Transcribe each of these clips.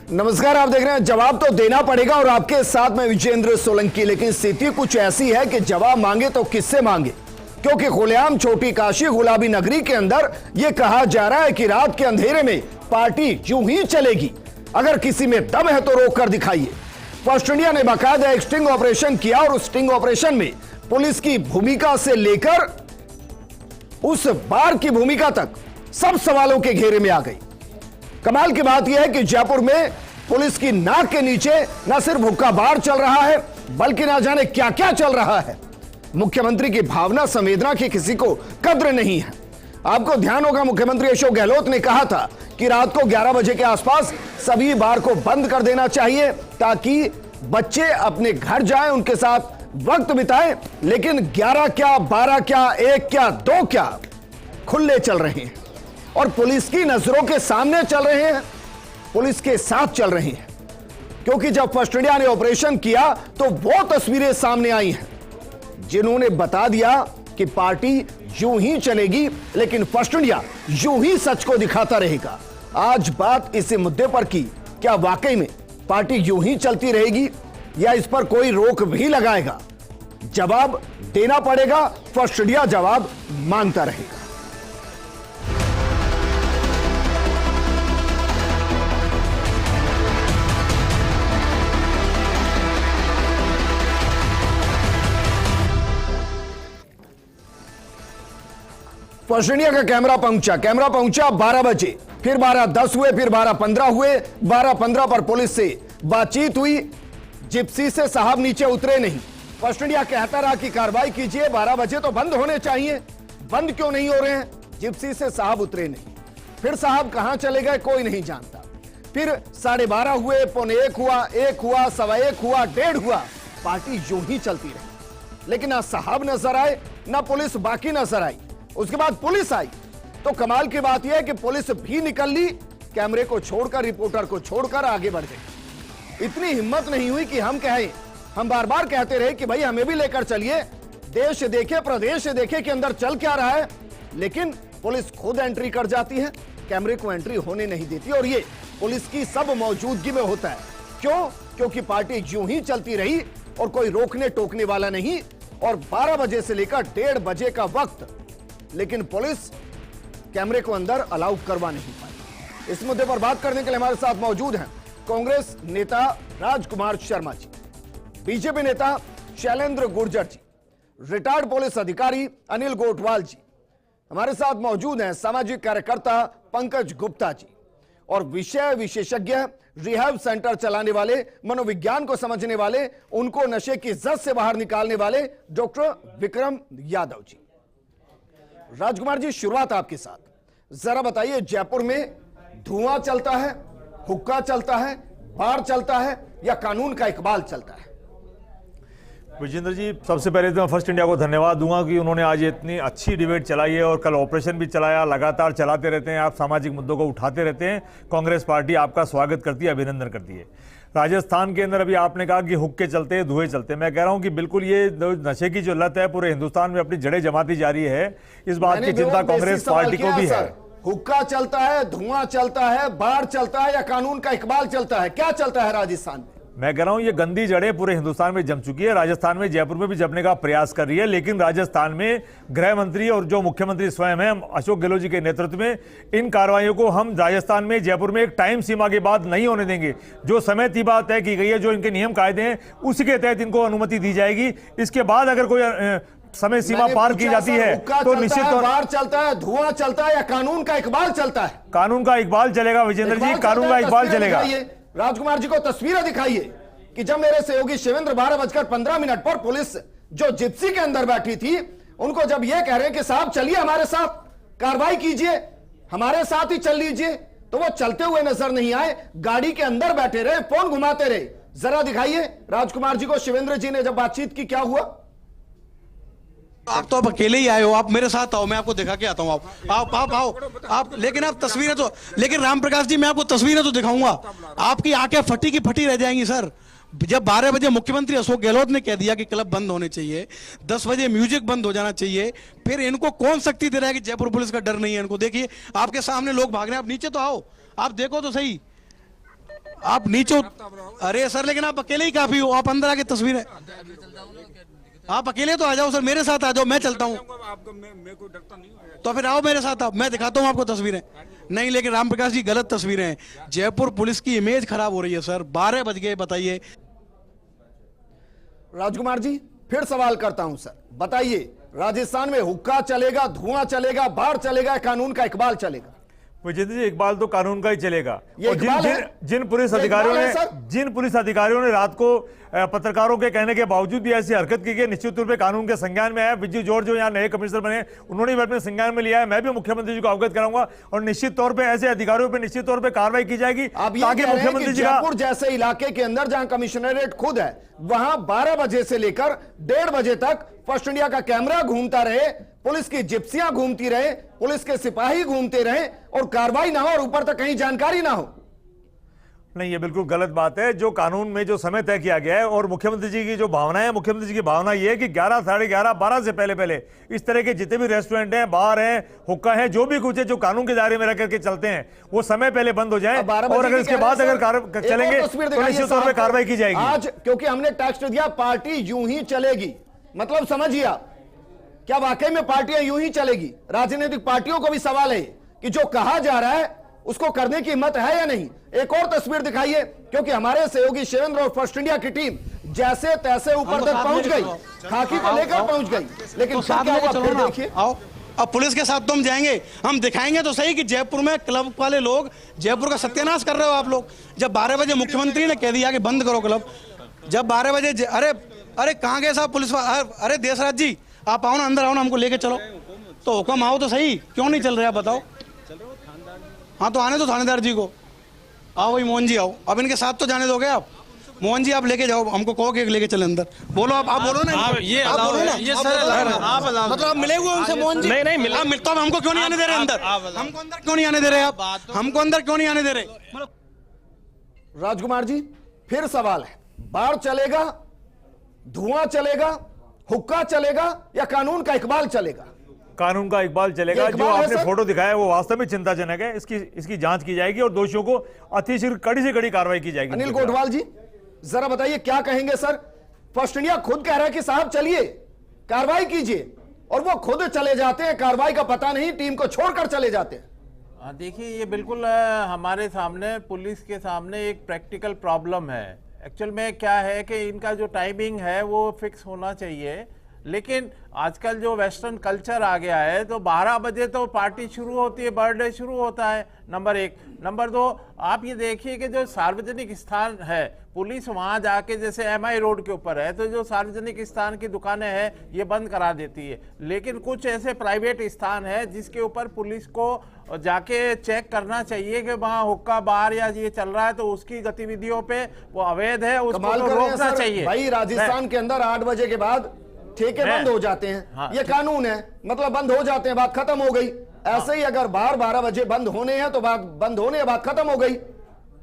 नमस्कार, आप देख रहे हैं जवाब तो देना पड़ेगा और आपके साथ में विजेंद्र सोलंकी। लेकिन स्थिति कुछ ऐसी है कि जवाब मांगे तो किससे मांगे, क्योंकि खुलेआम छोटी काशी गुलाबी नगरी के अंदर यह कहा जा रहा है कि रात के अंधेरे में पार्टी यूं ही चलेगी, अगर किसी में दम है तो रोक कर दिखाइए। फर्स्ट इंडिया ने बाकायदा एक स्टिंग ऑपरेशन किया और उस स्टिंग ऑपरेशन में पुलिस की भूमिका से लेकर उस बार की भूमिका तक सब सवालों के घेरे में आ गई। कमाल की बात यह है कि जयपुर में पुलिस की नाक के नीचे न सिर्फ हुक्का बार चल रहा है, बल्कि ना जाने क्या क्या चल रहा है। मुख्यमंत्री की भावना संवेदना की किसी को कद्र नहीं है। आपको ध्यान होगा, मुख्यमंत्री अशोक गहलोत ने कहा था कि रात को 11 बजे के आसपास सभी बार को बंद कर देना चाहिए ताकि बच्चे अपने घर जाएं, उनके साथ वक्त बिताएं। लेकिन 11 क्या, 12 क्या, 1 क्या, 2 क्या खुले चल रहे हैं और पुलिस की नजरों के सामने चल रहे हैं, पुलिस के साथ चल रहे हैं। क्योंकि जब फर्स्ट इंडिया ने ऑपरेशन किया तो वो तस्वीरें सामने आई हैं जिन्होंने बता दिया कि पार्टी यूं ही चलेगी, लेकिन फर्स्ट इंडिया यूं ही सच को दिखाता रहेगा। आज बात इस मुद्दे पर की, क्या वाकई में पार्टी यूं ही चलती रहेगी या इस पर कोई रोक भी लगाएगा? जवाब देना पड़ेगा, फर्स्ट इंडिया जवाब मांगता रहेगा। फर्स्ट इंडिया का कैमरा पहुंचा 12 बजे, फिर 12:10 हुए, फिर 12:15 हुए। 12:15 पर पुलिस से बातचीत हुई, जिप्सी से साहब नीचे उतरे नहीं। फर्स्ट इंडिया कहता रहा कि कार्रवाई कीजिए, 12 बजे तो बंद होने चाहिए, बंद क्यों नहीं हो रहे हैं? जिप्सी से साहब उतरे नहीं। फिर साहब कहां चले गए कोई नहीं जानता। फिर 12:30 हुए, 12:45 हुआ, 1 हुआ, 1:15 हुआ, 1:30 हुआ। पार्टी यूं ही चलती रही, लेकिन ना साहब नजर आए ना पुलिस बाकी नजर आई। उसके बाद पुलिस आई तो कमाल की बात यह है कि पुलिस भी निकल ली, कैमरे को छोड़कर, रिपोर्टर को छोड़कर आगे बढ़ गई। इतनी हिम्मत नहीं हुई कि हम कहें, हम बार बार कहते रहे कि भाई हमें भी लेकर चलिए, देश देखे प्रदेश देखे कि अंदर चल क्या रहा है। लेकिन पुलिस खुद एंट्री कर जाती है, कैमरे को एंट्री होने नहीं देती और ये पुलिस की सब मौजूदगी में होता है। क्यों? क्योंकि पार्टी यूं ही चलती रही और कोई रोकने टोकने वाला नहीं। और 12 बजे से लेकर 1:30 बजे का वक्त, लेकिन पुलिस कैमरे को अंदर अलाउ करवा नहीं पाई। इस मुद्दे पर बात करने के लिए हमारे साथ मौजूद हैं कांग्रेस नेता राजकुमार शर्मा जी, बीजेपी नेता शैलेंद्र गुर्जर जी, रिटायर्ड पुलिस अधिकारी अनिल गोटवाल जी, हमारे साथ मौजूद हैं सामाजिक कार्यकर्ता पंकज गुप्ता जी और विषय विशेषज्ञ, रिहैब सेंटर चलाने वाले, मनोविज्ञान को समझने वाले, उनको नशे की जद से बाहर निकालने वाले डॉक्टर विक्रम यादव जी। राजकुमार जी, शुरुआत आपके साथ। जरा बताइए, जयपुर में धुआं चलता है, हुक्का चलता है, बार चलता है या कानून का इकबाल चलता है? विजेंद्र जी, सबसे पहले तो मैं फर्स्ट इंडिया को धन्यवाद दूंगा कि उन्होंने आज इतनी अच्छी डिबेट चलाई है और कल ऑपरेशन भी चलाया। लगातार चलाते रहते हैं आप, सामाजिक मुद्दों को उठाते रहते हैं। कांग्रेस पार्टी आपका स्वागत करती है, अभिनंदन करती है। राजस्थान के अंदर अभी आपने कहा कि हुक्के चलते हैं, धुएं चलते हैं। मैं कह रहा हूं कि बिल्कुल ये नशे की जो लत है पूरे हिंदुस्तान में अपनी जड़ें जमाती जा रही है, इस बात की चिंता कांग्रेस पार्टी को भी है। हुक्का चलता है, धुआं चलता है, बाढ़ चलता है या कानून का इकबाल चलता है? क्या चलता है राजस्थान में? मैं कह रहा हूं ये गंदी जड़ें पूरे हिंदुस्तान में जम चुकी है। राजस्थान में, जयपुर में भी जमने का प्रयास कर रही है, लेकिन राजस्थान में गृह मंत्री और जो मुख्यमंत्री स्वयं है अशोक गहलोत जी के नेतृत्व में, इन कार्रवाइयों को हम राजस्थान में, जयपुर में एक टाइम सीमा के बाद नहीं होने देंगे। जो समय की बात तय की गई है, जो इनके नियम कायदे हैं, उसी के तहत इनको अनुमति दी जाएगी। इसके बाद अगर कोई समय सीमा पार की जाती है तो निश्चित तौर पर बाढ़ चलता है, धुआं चलता है या कानून का इकबाल चलता है? कानून का इकबाल चलेगा विजेंद्र जी, कानून का इकबाल चलेगा। राजकुमार जी को तस्वीरें दिखाइए कि जब मेरे सहयोगी शिवेंद्र 12:15 पर पुलिस जो जिप्सी के अंदर बैठी थी, उनको जब यह कह रहे हैं कि साहब चलिए हमारे साथ, कार्रवाई कीजिए, हमारे साथ ही चल लीजिए, तो वो चलते हुए नजर नहीं आए, गाड़ी के अंदर बैठे रहे, फोन घुमाते रहे। जरा दिखाइए राजकुमार जी को, शिवेंद्र जी ने जब बातचीत की क्या हुआ? आप तो अब अकेले ही आए हो, आप मेरे साथ आओ, मैं आपको दिखा के आता हूँ। आप आओ आप, लेकिन आप तस्वीरें तो, लेकिन रामप्रकाश जी मैं आपको तस्वीरें तो दिखाऊंगा, आपकी आंखें फटी की फटी रह जाएंगी सर। जब 12 बजे मुख्यमंत्री अशोक गहलोत ने कह दिया कि क्लब बंद होने चाहिए, 10 बजे म्यूजिक बंद हो जाना चाहिए, फिर इनको कौन शक्ति दे रहा है कि जयपुर पुलिस का डर नहीं है इनको? देखिए आपके सामने लोग भाग रहे हैं, आप नीचे तो आओ, आप देखो तो सही, आप नीचे अरे सर, लेकिन आप अकेले ही काफी हो, आप अंदर आके तस्वीरें, आप अकेले तो आ जाओ सर, मेरे साथ आ जाओ, मैं चलता हूँ। तो फिर आओ मेरे साथ, आप मैं दिखाता हूँ आपको तस्वीरें। नहीं, लेकिन रामप्रकाश जी गलत तस्वीरें हैं। जयपुर पुलिस की इमेज खराब हो रही है सर। 12 बज गए, बताइए। राजकुमार जी फिर सवाल करता हूं सर, बताइए राजस्थान में हुक्का चलेगा, धुआं चलेगा, बाढ़ चलेगा, कानून का इकबाल चलेगा? विजेंद्र जी, इकबाल तो कानून का ही चलेगा। ये और इकबाल है? जिन पुलिस ये अधिकारियों इकबाल है ने सर? जिन पुलिस अधिकारियों ने रात को पत्रकारों के कहने के बावजूद भी ऐसी हरकत की गई, निश्चित रूप से कानून के संज्ञान में आया। विजय जॉर्ज जो यहाँ नए कमिश्नर बने, उन्होंने भी अपने संज्ञान में लिया है। मैं भी मुख्यमंत्री जी को अवगत कराऊंगा और निश्चित तौर पर ऐसे अधिकारियों पर निश्चित तौर पर कार्रवाई की जाएगी, ताकि मुख्यमंत्री जी का जयपुर जैसे इलाके के अंदर जहां कमिश्नरेट खुद है, वहां 12 बजे से लेकर 1:30 बजे तक फर्स्ट इंडिया का कैमरा घूमता रहे, पुलिस की जिप्सियां घूमती रहे, पुलिस के सिपाही घूमते रहे और कार्रवाई ना हो और ऊपर तक कहीं जानकारी ना हो। नहीं, ये बिल्कुल गलत बात है। जो कानून में जो समय तय किया गया है और मुख्यमंत्री जी की जो भावना है, मुख्यमंत्री जी की भावना ये है कि 11, साढ़े 11, 12 से पहले इस तरह के जितने भी रेस्टोरेंट हैं, बार हैं, हुक्का है, जो भी कुछ है, जो कानून के दायरे में रह करके चलते हैं, वो समय पहले बंद हो जाए। और अगर इसके बाद अगर चलेंगे तो निश्चित तौर पर कार्रवाई की जाएगी। आज क्योंकि हमने टेक्स्ट दिया पार्टी यूं ही चलेगी, मतलब समझिए आप, क्या वाकई में पार्टियां यूं ही चलेगी? राजनीतिक पार्टियों को भी सवाल है कि जो कहा जा रहा है उसको करने की हिम्मत है या नहीं। एक और तस्वीर दिखाइए, क्योंकि हमारे सहयोगी शिवेंद्र और फर्स्ट इंडिया की टीम जैसे तैसे ऊपर तक पहुंच गई, खाकी को लेकर पहुंच गई, लेकिन फिर क्या हुआ फिर देखिए। आओ, अब पुलिस के साथ तो हम जाएंगे, हम दिखाएंगे तो सही कि जयपुर में क्लब वाले लोग जयपुर का सत्यानाश कर रहे हो आप लोग। जब 12 बजे मुख्यमंत्री ने कह दिया कि बंद करो क्लब, जब 12 बजे अरे कहाँ गए साहब पुलिस वाले? अरे देशराज जी, आप आओ ना, अंदर आओ ना, हमको लेके चलो। तो हुक्म आओ तो सही, क्यों नहीं चल रहे आप बताओ? हाँ तो आने दो थानेदार जी को। आओ भाई मोहन जी आओ, अब इनके साथ तो जाने दोगे आप? मोहन जी आप लेके जाओ, हमको कहो कि लेके चले अंदर। बोलो आप बोलो ना, आप बोलो ना, ये सर आप मतलब आप मिले हुए उनसे मोहन जी? नहीं मिला, मिलता हूं। हमको क्यों नहीं आने दे रहे अंदर? हमको अंदर क्यों नहीं आने दे रहे आप? हमको अंदर क्यों नहीं आने दे रहे? राजकुमार जी फिर सवाल है, बाढ़ चलेगा, धुआं चलेगा, हुक्का चलेगा या कानून का इकबाल चलेगा? कानून का इकबाल चलेगा। जो आपने फोटो दिखाया है वो वास्तव में चिंताजनक है। इसकी जांच की जाएगी और दोषियों को अतिशीघ्र कड़ी से कड़ी कार्रवाई की जाएगी। अनिल कोटवाल जी जरा बताइए क्या कहेंगे सर? फर्स्ट इंडिया खुद कह रहा है कि साहब चलिए कार्रवाई कीजिए, और वो खुद चले जाते हैं, कार्रवाई का पता नहीं, टीम को छोड़कर चले जाते हैं। देखिए, ये बिल्कुल हमारे सामने, पुलिस के सामने एक प्रैक्टिकल प्रॉब्लम है। एक्चुअल में क्या है कि इनका जो टाइमिंग है वो फिक्स होना चाहिए, लेकिन आजकल जो वेस्टर्न कल्चर आ गया है तो 12 बजे तो पार्टी शुरू होती है, बर्थडे शुरू होता है, नंबर 1। नंबर 2, आप ये देखिए कि जो सार्वजनिक स्थान है, पुलिस वहाँ जाके, जैसे MI रोड के ऊपर है, तो जो सार्वजनिक स्थान की दुकानें हैं ये बंद करा देती है। लेकिन कुछ ऐसे प्राइवेट स्थान है जिसके ऊपर पुलिस को जाके चेक करना चाहिए कि वहाँ हुक्का बार या ये चल रहा है, तो उसकी गतिविधियों पे वो अवैध है, उसको तो रोकना चाहिए। भाई राजस्थान के अंदर 8 बजे के बाद ठेके बंद हो जाते हैं। हाँ, ये कानून है, मतलब बंद हो जाते हैं, बात खत्म हो गई। ऐसे ही अगर बार 12 बजे बंद होने हैं तो बात बंद होने, बात खत्म हो गई।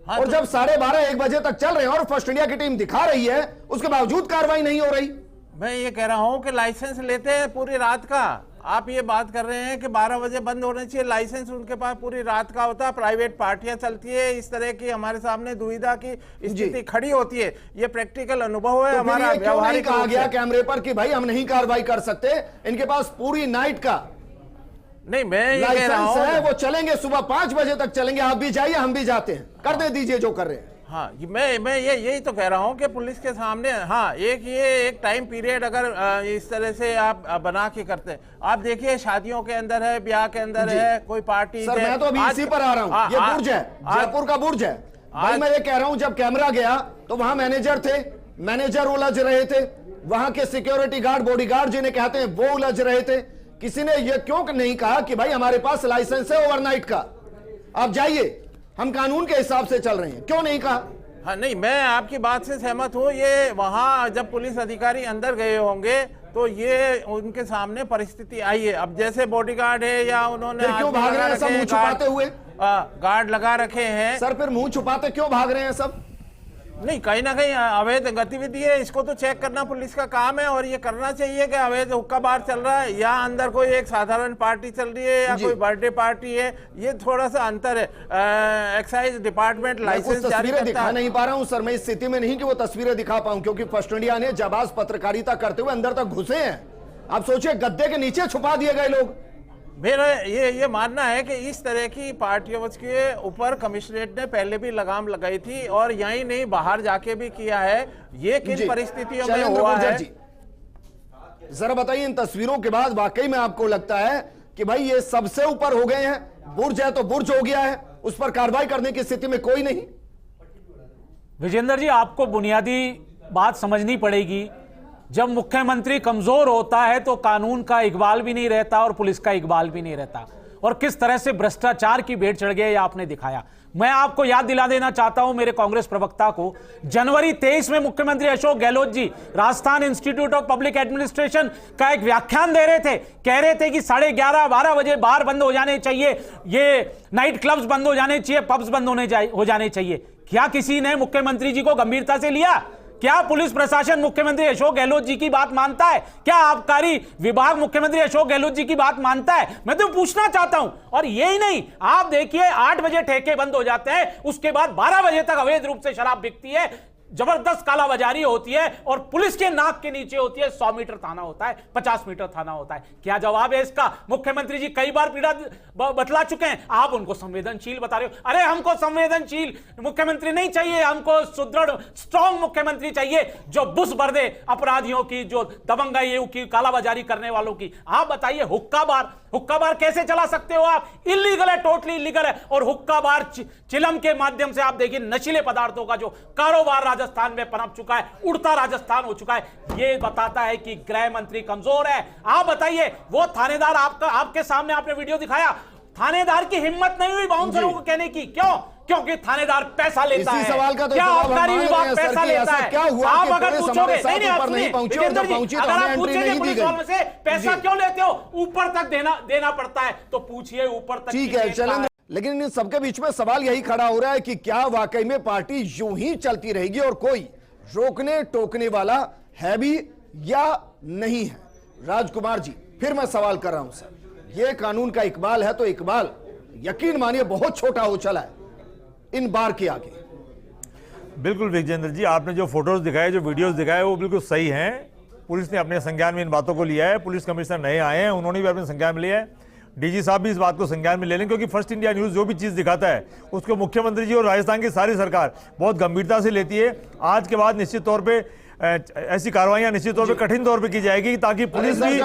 हाँ, और जब 12:30 1 बजे तक चल रहे हैं और फर्स्ट इंडिया की टीम दिखा रही है, उसके बावजूद कार्रवाई नहीं हो रही। मैं ये कह रहा हूं कि लाइसेंस लेते हैं पूरी रात का। आप ये बात कर रहे हैं कि 12 बजे बंद होने चाहिए, लाइसेंस उनके पास पूरी रात का होता है, प्राइवेट पार्टियां चलती है, इस तरह की हमारे सामने दुविधा की स्थिति खड़ी होती है। ये प्रैक्टिकल अनुभव है तो हमारा। व्यवहारिक कहा गया कैमरे पर कि भाई हम नहीं कार्रवाई कर सकते, इनके पास पूरी नाइट का नहीं, मैं ये कह रहा हूं, वो चलेंगे, सुबह 5 बजे तक चलेंगे, आप भी जाइए हम भी जाते हैं, कर दे दीजिए जो कर रहे हैं। हाँ, मैं यही तो कह रहा हूँ कि पुलिस के सामने, हाँ, एक टाइम पीरियड अगर इस तरह से आप बना के करते हैं। आप देखिए शादियों के अंदर है, ब्याह के अंदर है, कोई पार्टी। सर मैं तो अभी इसी पर आ रहा हूँ, ये बुर्ज है, जयपुर का बुर्ज है। भाई मैं ये कह रहा हूँ, जब कैमरा गया तो वहां मैनेजर थे, मैनेजर उलझ रहे थे, वहां के सिक्योरिटी गार्ड, बॉडीगार्ड जिन्हें कहते हैं वो उलझ रहे थे। किसी ने ये क्यों नहीं कहा कि भाई हमारे पास लाइसेंस है ओवरनाइट का, आप जाइए, हम कानून के हिसाब से चल रहे हैं, क्यों नहीं कहा? हाँ, नहीं, मैं आपकी बात से सहमत हूँ। ये वहाँ जब पुलिस अधिकारी अंदर गए होंगे तो ये उनके सामने परिस्थिति आई है। अब जैसे बॉडीगार्ड है या उन्होंने क्यों भाग रहे हैं सब मुंह छुपाते हुए? गार्ड लगा रखे हैं। सर फिर मुंह छुपाते क्यों भाग रहे हैं सब? नहीं, कहीं ना कहीं अवैध गतिविधि है, इसको तो चेक करना पुलिस का काम है। और ये करना चाहिए कि अवैध हुक्का बार चल रहा है या अंदर कोई एक साधारण पार्टी चल रही है या कोई बर्थडे पार्टी है, ये थोड़ा सा अंतर है। एक्साइज डिपार्टमेंट लाइसेंस जारी करता दिखा है। नहीं पा रहा हूं सर, मैं इस स्थिति में नहीं कि वो तस्वीरें दिखा पाऊं, क्योंकि फर्स्ट इंडिया ने जाबाज पत्रकारिता करते हुए अंदर तक घुसे हैं। आप सोचिए, गद्दे के नीचे छुपा दिए गए लोग। मेरा ये मानना है कि इस तरह की पार्टियों के ऊपर कमिश्नरेट ने पहले भी लगाम लगाई थी और यहीं नहीं बाहर जाके भी किया है। ये किन परिस्थितियों में हुआ है, जरा बताइए। इन तस्वीरों के बाद वाकई में आपको लगता है कि भाई ये सबसे ऊपर हो गए हैं, बुर्ज है तो बुर्ज हो गया है, उस पर कार्रवाई करने की स्थिति में कोई नहीं? विजेंद्र जी, आपको बुनियादी बात समझनी पड़ेगी। जब मुख्यमंत्री कमजोर होता है तो कानून का इकबाल भी नहीं रहता और पुलिस का इकबाल भी नहीं रहता, और किस तरह से भ्रष्टाचार की भेंट चढ़ गया ये आपने दिखाया। मैं आपको याद दिला देना चाहता हूं, मेरे कांग्रेस प्रवक्ता को, जनवरी 23 में मुख्यमंत्री Ashok Gehlot ji Rajasthan Institute of Public Administration का एक व्याख्यान दे रहे थे। कह रहे थे कि 11:30-12 बजे बार बंद हो जाने चाहिए, ये नाइट क्लब्स बंद हो जाने चाहिए, पब्स बंद हो जाने चाहिए। क्या किसी ने मुख्यमंत्री जी को गंभीरता से लिया? क्या पुलिस प्रशासन मुख्यमंत्री अशोक गहलोत जी की बात मानता है? क्या आबकारी विभाग मुख्यमंत्री अशोक गहलोत जी की बात मानता है? मैं तो पूछना चाहता हूं। और यही नहीं, आप देखिए 8 बजे ठेके बंद हो जाते हैं, उसके बाद 12 बजे तक अवैध रूप से शराब बिकती है, जबरदस्त कालाबाजारी होती है और पुलिस के नाक के नीचे होती है। 100 मीटर थाना होता है, 50 मीटर थाना होता है। क्या जवाब है इसका? मुख्यमंत्री जी कई बार पीड़ा बतला चुके हैं, आप उनको संवेदनशील बता रहे हो। अरे हमको संवेदनशील मुख्यमंत्री नहीं चाहिए, हमको सुदृढ़ स्ट्रॉन्ग मुख्यमंत्री चाहिए जो बुस भर दे अपराधियों की, जो दबंगाइयों की, कालाबाजारी करने वालों की। आप बताइए, हुक्का बार कैसे चला सकते हो आप? इलीगल है, टोटली इलीगल है। और हुक्का बार चिलम के माध्यम से आप देखिए नशीले पदार्थों का जो कारोबार राजस्थान में पनप चुका है, उड़ता राजस्थान हो चुका है। यह बताता है कि गृह मंत्री कमजोर है। आप बताइए, वो थानेदार आपके सामने आपने वीडियो दिखाया, थानेदार की हिम्मत नहीं हुई बाउंसरों को कहने की। क्यों? क्योंकि थानेदार पैसा लेता है। सवाल का तो क्या जवाब आबकारी विभाग पैसा लेता है? क्या हुआ? आप अगर पूछोगे, नहीं पहुंची, अगर आप पूछेंगे पुलिस वालों से पैसा क्यों लेते हो, ऊपर तक देना पड़ता है, तो पूछिए ऊपर तक। ठीक है, चलें। लेकिन इन सबके बीच में सवाल यही खड़ा हो रहा है कि क्या वाकई में पार्टी यूं ही चलती रहेगी और कोई रोकने टोकने वाला है भी या नहीं है? राजकुमार जी, फिर मैं सवाल कर रहा हूं सर, यह कानून का इकबाल है तो इकबाल यकीन मानिए बहुत छोटा हो चला है इन बार के आगे। बिल्कुल विजेंद्र जी, आपने जो फोटोज दिखाए, जो वीडियोस दिखाए, वो बिल्कुल सही हैं। पुलिस ने अपने संज्ञान में इन बातों को लिया है। पुलिस कमिश्नर नए आए हैं, उन्होंने भी अपने संज्ञान में लिया है। डीजी साहब भी इस बात को संज्ञान में ले लें, क्योंकि फर्स्ट इंडिया न्यूज़ जो भी चीज़ दिखाता है उसको मुख्यमंत्री जी और राजस्थान की सारी सरकार बहुत गंभीरता से लेती है। आज के बाद निश्चित तौर पे ऐसी कार्रवाइयां निश्चित तौर पे कठिन तौर पे की जाएगी, ताकि पुलिस भी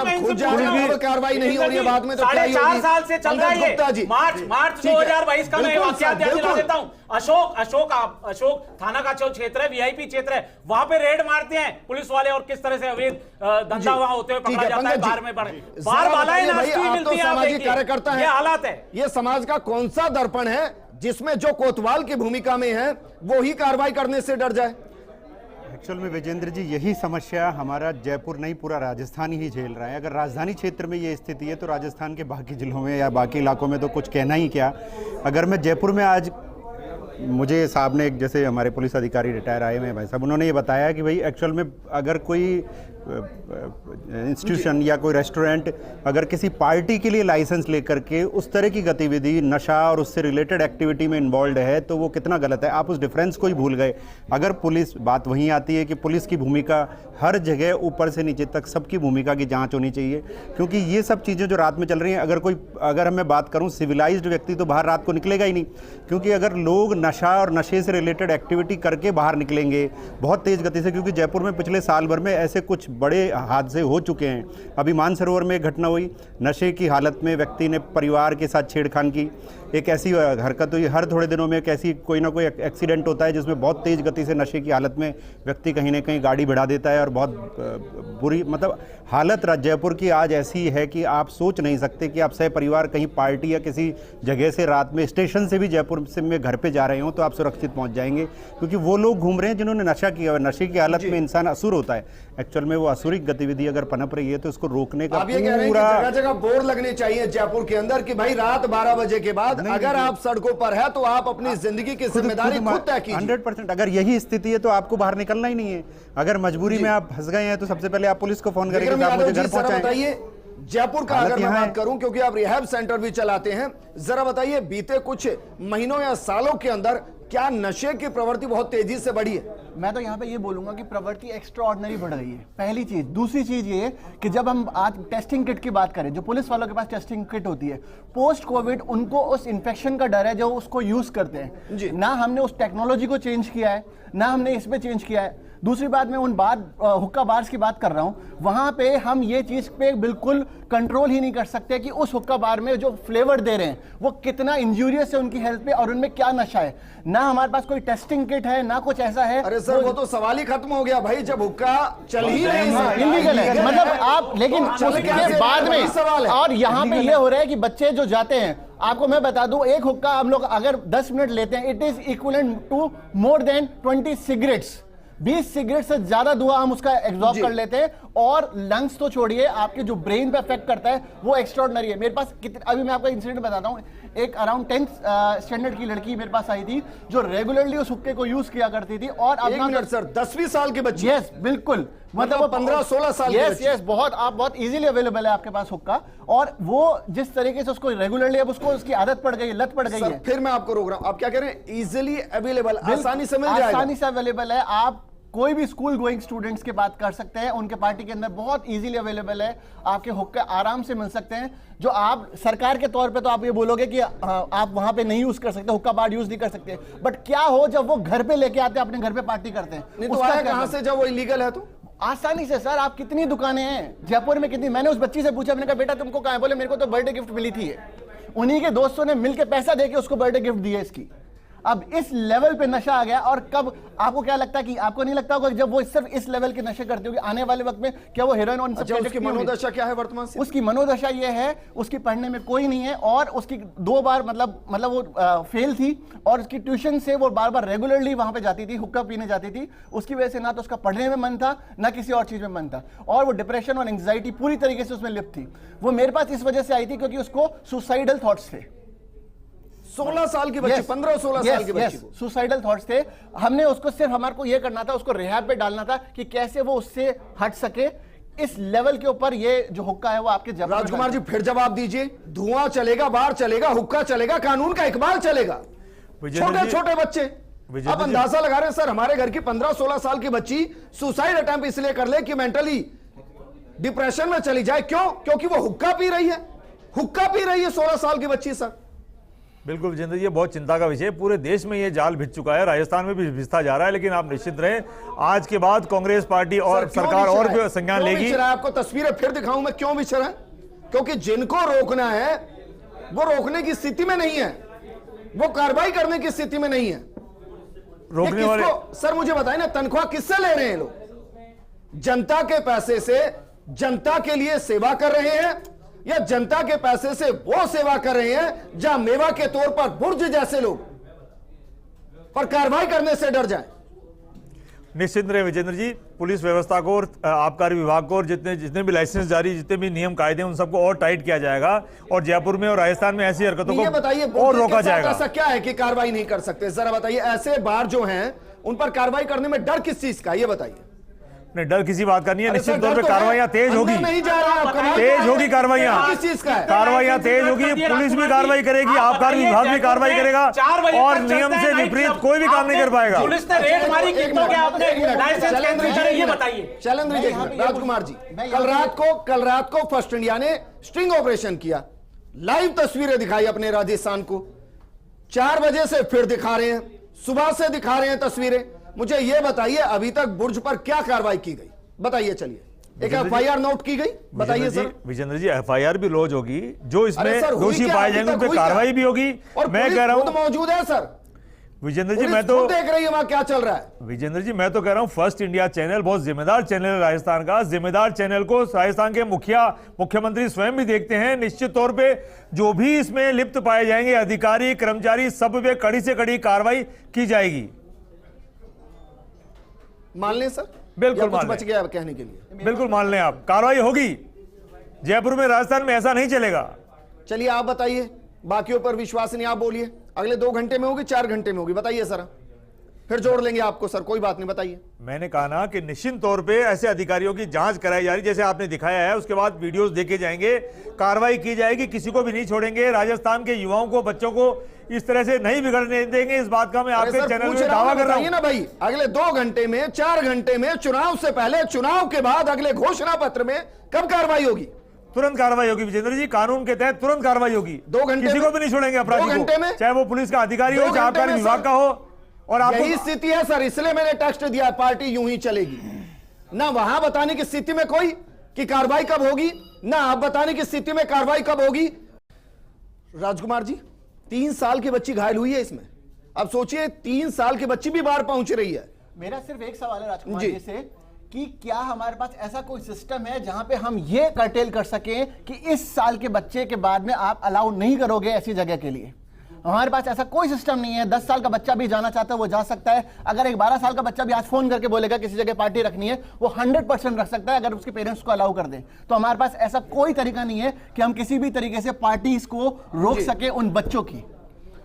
कार्रवाई नहीं हो रही है बाद में तो क्या ही होगी? 4.5 साल से चल रहा है। मार्च 2022 का मैं वाकया याद दिला देता हूं। अशोक थाना का जो क्षेत्र है, वीआईपी क्षेत्र है, वहां पे रेड मारते हैं पुलिस वाले और किस तरह से अवैध धंधा वहां होते हुए पकड़ा जाता है। बार में बार बालाएं नाश्ती मिलती है। सामाजिक कार्यकर्ता है, ये हालात है। ये समाज का कौन सा दर्पण है जिसमें जो कोतवाल की भूमिका में है वो ही कार्रवाई करने से डर जाए? एक्चुअल में विजेंद्र जी, यही समस्या हमारा जयपुर नहीं पूरा राजस्थान ही झेल रहा है। अगर राजधानी क्षेत्र में ये स्थिति है तो राजस्थान के बाकी जिलों में या बाकी इलाकों में तो कुछ कहना ही क्या। अगर मैं जयपुर में आज, मुझे साहब ने, एक जैसे हमारे पुलिस अधिकारी रिटायर आए हुए भाई साहब, उन्होंने ये बताया कि भाई एक्चुअल में अगर कोई इंस्टीट्यूशन या कोई रेस्टोरेंट अगर किसी पार्टी के लिए लाइसेंस लेकर के उस तरह की गतिविधि, नशा और उससे रिलेटेड एक्टिविटी में इन्वॉल्व है तो वो कितना गलत है। आप उस डिफरेंस को ही भूल गए। अगर पुलिस, बात वहीं आती है कि पुलिस की भूमिका हर जगह ऊपर से नीचे तक सबकी भूमिका की जांच होनी चाहिए, क्योंकि ये सब चीज़ें जो रात में चल रही हैं, अगर मैं बात करूँ सिविलाइज्ड व्यक्ति तो बाहर रात को निकलेगा ही नहीं, क्योंकि अगर लोग नशा और नशे से रिलेटेड एक्टिविटी करके बाहर निकलेंगे बहुत तेज़ गति से, क्योंकि जयपुर में पिछले साल भर में ऐसे कुछ बड़े हादसे हो चुके हैं। अभी मानसरोवर में एक घटना हुई, नशे की हालत में व्यक्ति ने परिवार के साथ छेड़खानी की, एक ऐसी हरकत हुई। हर थोड़े दिनों में कैसी कोई ना कोई एक्सीडेंट होता है जिसमें बहुत तेज़ गति से नशे की हालत में व्यक्ति कहीं ना कहीं गाड़ी भिड़ा देता है और बहुत बुरी, मतलब हालत जयपुर की आज ऐसी है कि आप सोच नहीं सकते कि आप सह परिवार कहीं पार्टी या किसी जगह से रात में स्टेशन से भी जयपुर से में घर पे जा रहे हो तो आप सुरक्षित पहुंच जाएंगे, क्योंकि वो लोग घूम रहे हैं जिन्होंने नशा किया हुआ। नशे की हालत में इंसान असुर होता है, एक्चुअल में वो असुरिक गतिविधि अगर पनप रही है तो इसको रोकने का आप ये कह रहे हैं कि जगह जगह बोर्ड लगने चाहिए जयपुर के अंदर कि भाई रात 12 बजे के बाद अगर आप सड़कों पर है तो आप अपनी जिंदगी की जिम्मेदारी खुद तय कीजिए। 100%। अगर यही स्थिति है तो आपको बाहर निकलना ही नहीं है। अगर मजबूरी में आप फंस गए हैं तो सबसे पहले आप पुलिस को फोन करेंगे कि आप मुझे घर पहुंचाएं। बताइए जयपुर का अगर मैं बात करूं, क्योंकि आप रिहैब सेंटर भी चलाते हैं, जरा बताइए बीते कुछ महीनों या सालों के अंदर क्या नशे की प्रवृत्ति बहुत तेजी से बढ़ी है? मैं तो यहाँ पे ये बोलूंगा कि प्रवृत्ति एक्स्ट्रा ऑर्डिनरी बढ़ रही है, पहली चीज। दूसरी चीज ये कि जब हम आज टेस्टिंग किट की बात करें, जो पुलिस वालों के पास टेस्टिंग किट होती है, पोस्ट कोविड उनको उस इन्फेक्शन का डर है जो उसको यूज करते हैं। ना हमने उस टेक्नोलॉजी को चेंज किया है, ना हमने इसमें चेंज किया है। दूसरी बात, मैं उन हुक्का बार्स की बात कर रहा हूं, वहां पे हम ये चीज पे बिल्कुल कंट्रोल ही नहीं कर सकते कि उस हुक्का बार में जो फ्लेवर दे रहे हैं वो कितना इंजूरियस है उनकी हेल्थ पे और उनमें क्या नशा है। ना हमारे पास कोई टेस्टिंग किट है, ना कुछ ऐसा है। अरे सर वो तो सवाल ही खत्म हो गया भाई, जब हुक्का चल ही नहीं, इलीगल है मतलब आप, लेकिन उसके बाद में सवाल है। और यहाँ पे ये हो रहा है कि बच्चे जो जाते हैं, आपको मैं बता दूं, एक हुक्का हम लोग अगर 10 मिनट लेते हैं, it is equivalent to more than 20 cigarettes. 20 cigarette से ज्यादा धुआं हम उसका एब्जॉर्ब कर लेते हैं, और लंग्स तो छोड़िए, आपके जो ब्रेन पे अफेक्ट करता है वो एक्स्ट्राऑर्डिनरी है। मेरे पास अभी मैं आपको इंसिडेंट बताता हूं, एक अराउंड 10th स्टैंडर्ड की लड़की मेरे पास आई थी जो रेगुलरली उस हुक्के को यूज किया करती थी। और एक मिनट सर, 10वीं साल की बच्ची? यस बिल्कुल, मतलब वो 15-16 साल की बच्ची। यस बहुत इजीली अवेलेबल है आपके पास हुक्का, और वो जिस तरीके से उसको रेगुलरली, अब उसको उसकी आदत पड़ गई, लत पड़ गई है। फिर मैं आपको रोक रहा हूं, आप क्या कह रहे हैं? इजीली अवेलेबल, आसानी से मिल जाएगा? आसानी से अवेलेबल है। आप कोई भी स्कूल गोइंग स्टूडेंट्स की बात कर सकते हैं, उनके पार्टी के अंदर बहुत इजीली अवेलेबल है, आपके हुक्के आराम से मिल सकते हैं। जो आप सरकार के तौर पे तो आप ये बोलोगे कि आप वहां पे नहीं यूज कर सकते, हुक्का बार यूज नहीं कर सकते, बट क्या हो जब वो घर पे लेके आते हैं, अपने घर पे पार्टी करते हैं, नहीं तो आया कहां से जब वो इलीगल है? तो आसानी से सर, आप कितनी दुकानें हैं जयपुर में, कितनी। मैंने उस बच्ची से पूछा, मैंने कहा बेटा तुमको कहां है? बोले मेरे को तो बर्थडे गिफ्ट मिली थी, उन्हीं के दोस्तों ने मिलकर पैसा देके उसको बर्थडे गिफ्ट दिए इसकी। अब इस लेवल पे नशा आ गया। और कब, आपको क्या लगता है कि आपको नहीं लगता होगा जब वो सिर्फ इस लेवल के नशे करती होगी, आने वाले वक्त में क्या वो हेरोइन और उसकी मनोदशा क्या है वर्तमान से? उसकी मनोदशा ये है, उसकी पढ़ने में कोई नहीं है, और उसकी 2 बार मतलब वो फेल थी, और उसकी ट्यूशन से वो बार बार रेगुलरली वहां पे जाती थी, हुक्का पीने जाती थी। उसकी वजह से ना तो उसका पढ़ने में मन था, ना किसी और चीज में मन था, और वो डिप्रेशन और एंग्जाइटी पूरी तरीके से उसमें लिप्त थी। वो मेरे पास इस वजह से आई थी क्योंकि उसको सुसाइडल थॉट्स थे। 16 साल की बच्ची, 15-16 साल की बच्ची को सुसाइडल थॉट्स थे। हमने उसको सिर्फ, हमारे को ये करना था, उसको रिहैब पे डालना था कि कैसे वो उससे हट सके। इस लेवल के ऊपर ये जो हुक्का है वो आपके जवाब। राजकुमार जी फिर जवाब दीजिए। धुआं चलेगा, बाहर चलेगा, हुक्का चलेगा, कानून का इकबाल चलेगा, छोटे छोटे बच्चे। अब अंदाजा लगा रहे हैं सर, हमारे घर की 15-16 साल की बच्ची सुसाइड अटेम्प्ट इसलिए कर ले कि मेंटली डिप्रेशन में चली जाए। क्यों? क्योंकि वो हुक्का पी रही है, हुक्का पी रही है 16 साल की बच्ची। सर बिल्कुल विजेंद्र जी, ये बहुत चिंता का विषय है। पूरे देश में ये जाल भिज चुका है, राजस्थान में भी भिजता जा रहा है, लेकिन आप निश्चित रहें, आज के बाद कांग्रेस पार्टी और सरकार और भी संज्ञान लेगी। आपको तस्वीरें फिर दिखाऊं मैं क्यों बिछड़ है? क्योंकि जिनको रोकना है वो रोकने की स्थिति में नहीं है, वो कार्रवाई करने की स्थिति में नहीं है। रोकने वाले सर मुझे बताएं ना, तनख्वाह किससे ले रहे हैं लोग? जनता के पैसे से जनता के लिए सेवा कर रहे हैं, या जनता के पैसे से वो सेवा कर रहे हैं जहां मेवा के तौर पर बुर्ज जैसे लोग पर कार्रवाई करने से डर जाएं? निश्चित रहे विजेंद्र जी, पुलिस व्यवस्था को और आबकारी विभाग को और जितने भी लाइसेंस जारी, जितने भी नियम कायदे, उन सबको और टाइट किया जाएगा, और जयपुर में और राजस्थान में ऐसी हरकतों को और रोका जाएगा। ऐसा क्या है कि कार्रवाई नहीं कर सकते? जरा बताइए, ऐसे बार जो हैं उन पर कार्रवाई करने में डर किस चीज का, ये बताइए। नहीं, डर किसी बात का नहीं है, निश्चित तौर पे कार्रवाइयां तेज होगी, नहीं जा रहा, तेज होगी कार्रवाइयां, किस चीज का है? कार्रवाइयां तेज होगी, पुलिस भी कार्रवाई करेगी, आबकारी विभाग भी कार्रवाई करेगा, और नियम से विपरीत कोई भी काम नहीं कर पाएगा। पुलिस ने रेड मारी, कितनों के आपने लाइसेंस कैंसिल करे, ये बताइए। राजकुमार जी, कल रात को फर्स्ट इंडिया ने स्ट्रिंग ऑपरेशन किया, लाइव तस्वीरें दिखाई अपने राजस्थान को, 4 बजे से फिर दिखा रहे हैं, सुबह से दिखा रहे हैं तस्वीरें। मुझे यह बताइए अभी तक बुर्ज पर क्या कार्रवाई की गई? बताइए, चलिए। एक एफआईआर नोट की गई, बताइए सर। विजेंद्र जी, एफआईआर भी लॉन्च होगी, जो इसमें दोषी पाए जाएंगे उन पर कार्रवाई भी होगी। मैं कह रहा हूं मौजूद है सर विजेंद्र जी, मैं तो देख रही हूं वहां क्या चल रहा है। विजेंद्र जी, मैं तो कह रहा हूं फर्स्ट इंडिया चैनल बहुत जिम्मेदार चैनल है राजस्थान का। जिम्मेदार चैनल को राजस्थान के मुख्यमंत्री स्वयं भी देखते हैं। निश्चित तौर पे जो भी इसमें लिप्त पाए जाएंगे अधिकारी कर्मचारी, सब पे कड़ी से कड़ी कार्रवाई की जाएगी। मान लें सर, बिल्कुल या कुछ मान बच लें। गया कहने के लिए? बिल्कुल मान लें, आप कार्रवाई होगी। जयपुर में, राजस्थान में ऐसा नहीं चलेगा। चलिए आप बताइए, बाकियों पर विश्वास नहीं, आप बोलिए अगले 2 घंटे में होगी, 4 घंटे में होगी, बताइए सर, फिर जोड़ लेंगे आपको सर, कोई बात नहीं, बताइए। मैंने कहा ना कि निश्चित तौर पे ऐसे अधिकारियों की जांच कराई जा रही, जैसे आपने दिखाया है, उसके बाद वीडियोस देखे जाएंगे, कार्रवाई की जाएगी, किसी को भी नहीं छोड़ेंगे। राजस्थान के युवाओं को, बच्चों को इस तरह से नहीं बिगड़ने देंगे, इस बात का मैं अरे आपके सर, चैनल पूछ में रहा हूं, दावा कर रहा बताइए हूं। ना भाई, अगले 2 घंटे में, 4 घंटे में, चुनाव से पहले, चुनाव के बाद, अगले घोषणा पत्र में कब कार्रवाई होगी? तुरंत कार्रवाई होगी विजेंद्र जी, कानून के तहत तुरंत कार्रवाई होगी। 2 घंटे किसी में? को भी नहीं छोड़ेंगे 2 अपराधी घंटे को, में? चाहे वो पुलिस का अधिकारी 2 हो, चाहे घंटे आबकारी में, विभाग सर। का हो। और आपको यही स्थिति है सर, इसलिए मैंने टेक्स्ट दिया, पार्टी यूं ही चलेगी। ना वहां बताने की स्थिति में कोई कि कार्रवाई कब होगी, ना आप बताने की स्थिति में कार्रवाई कब होगी। राजकुमार जी, 3 साल की बच्ची घायल हुई है इसमें। अब सोचिए, 3 साल की बच्ची भी बाहर पहुंच रही है। मेरा सिर्फ एक सवाल है राजकुमार जी। जी से कि क्या हमारे पास ऐसा कोई सिस्टम है जहां पे हम ये कर्टेल कर सकें कि इस साल के बच्चे के बाद में आप अलाउ नहीं करोगे ऐसी जगह के लिए? हमारे पास ऐसा कोई सिस्टम नहीं है। 10 साल का बच्चा भी जाना चाहता है वो जा सकता है। अगर एक 12 साल का बच्चा भी आज फोन करके बोलेगा किसी जगह पार्टी रखनी है, वो 100% रख सकता है अगर उसके पेरेंट्स को अलाउ कर दे। तो हमारे पास ऐसा कोई तरीका नहीं है कि हम किसी भी तरीके से पार्टीज को रोक सके उन बच्चों की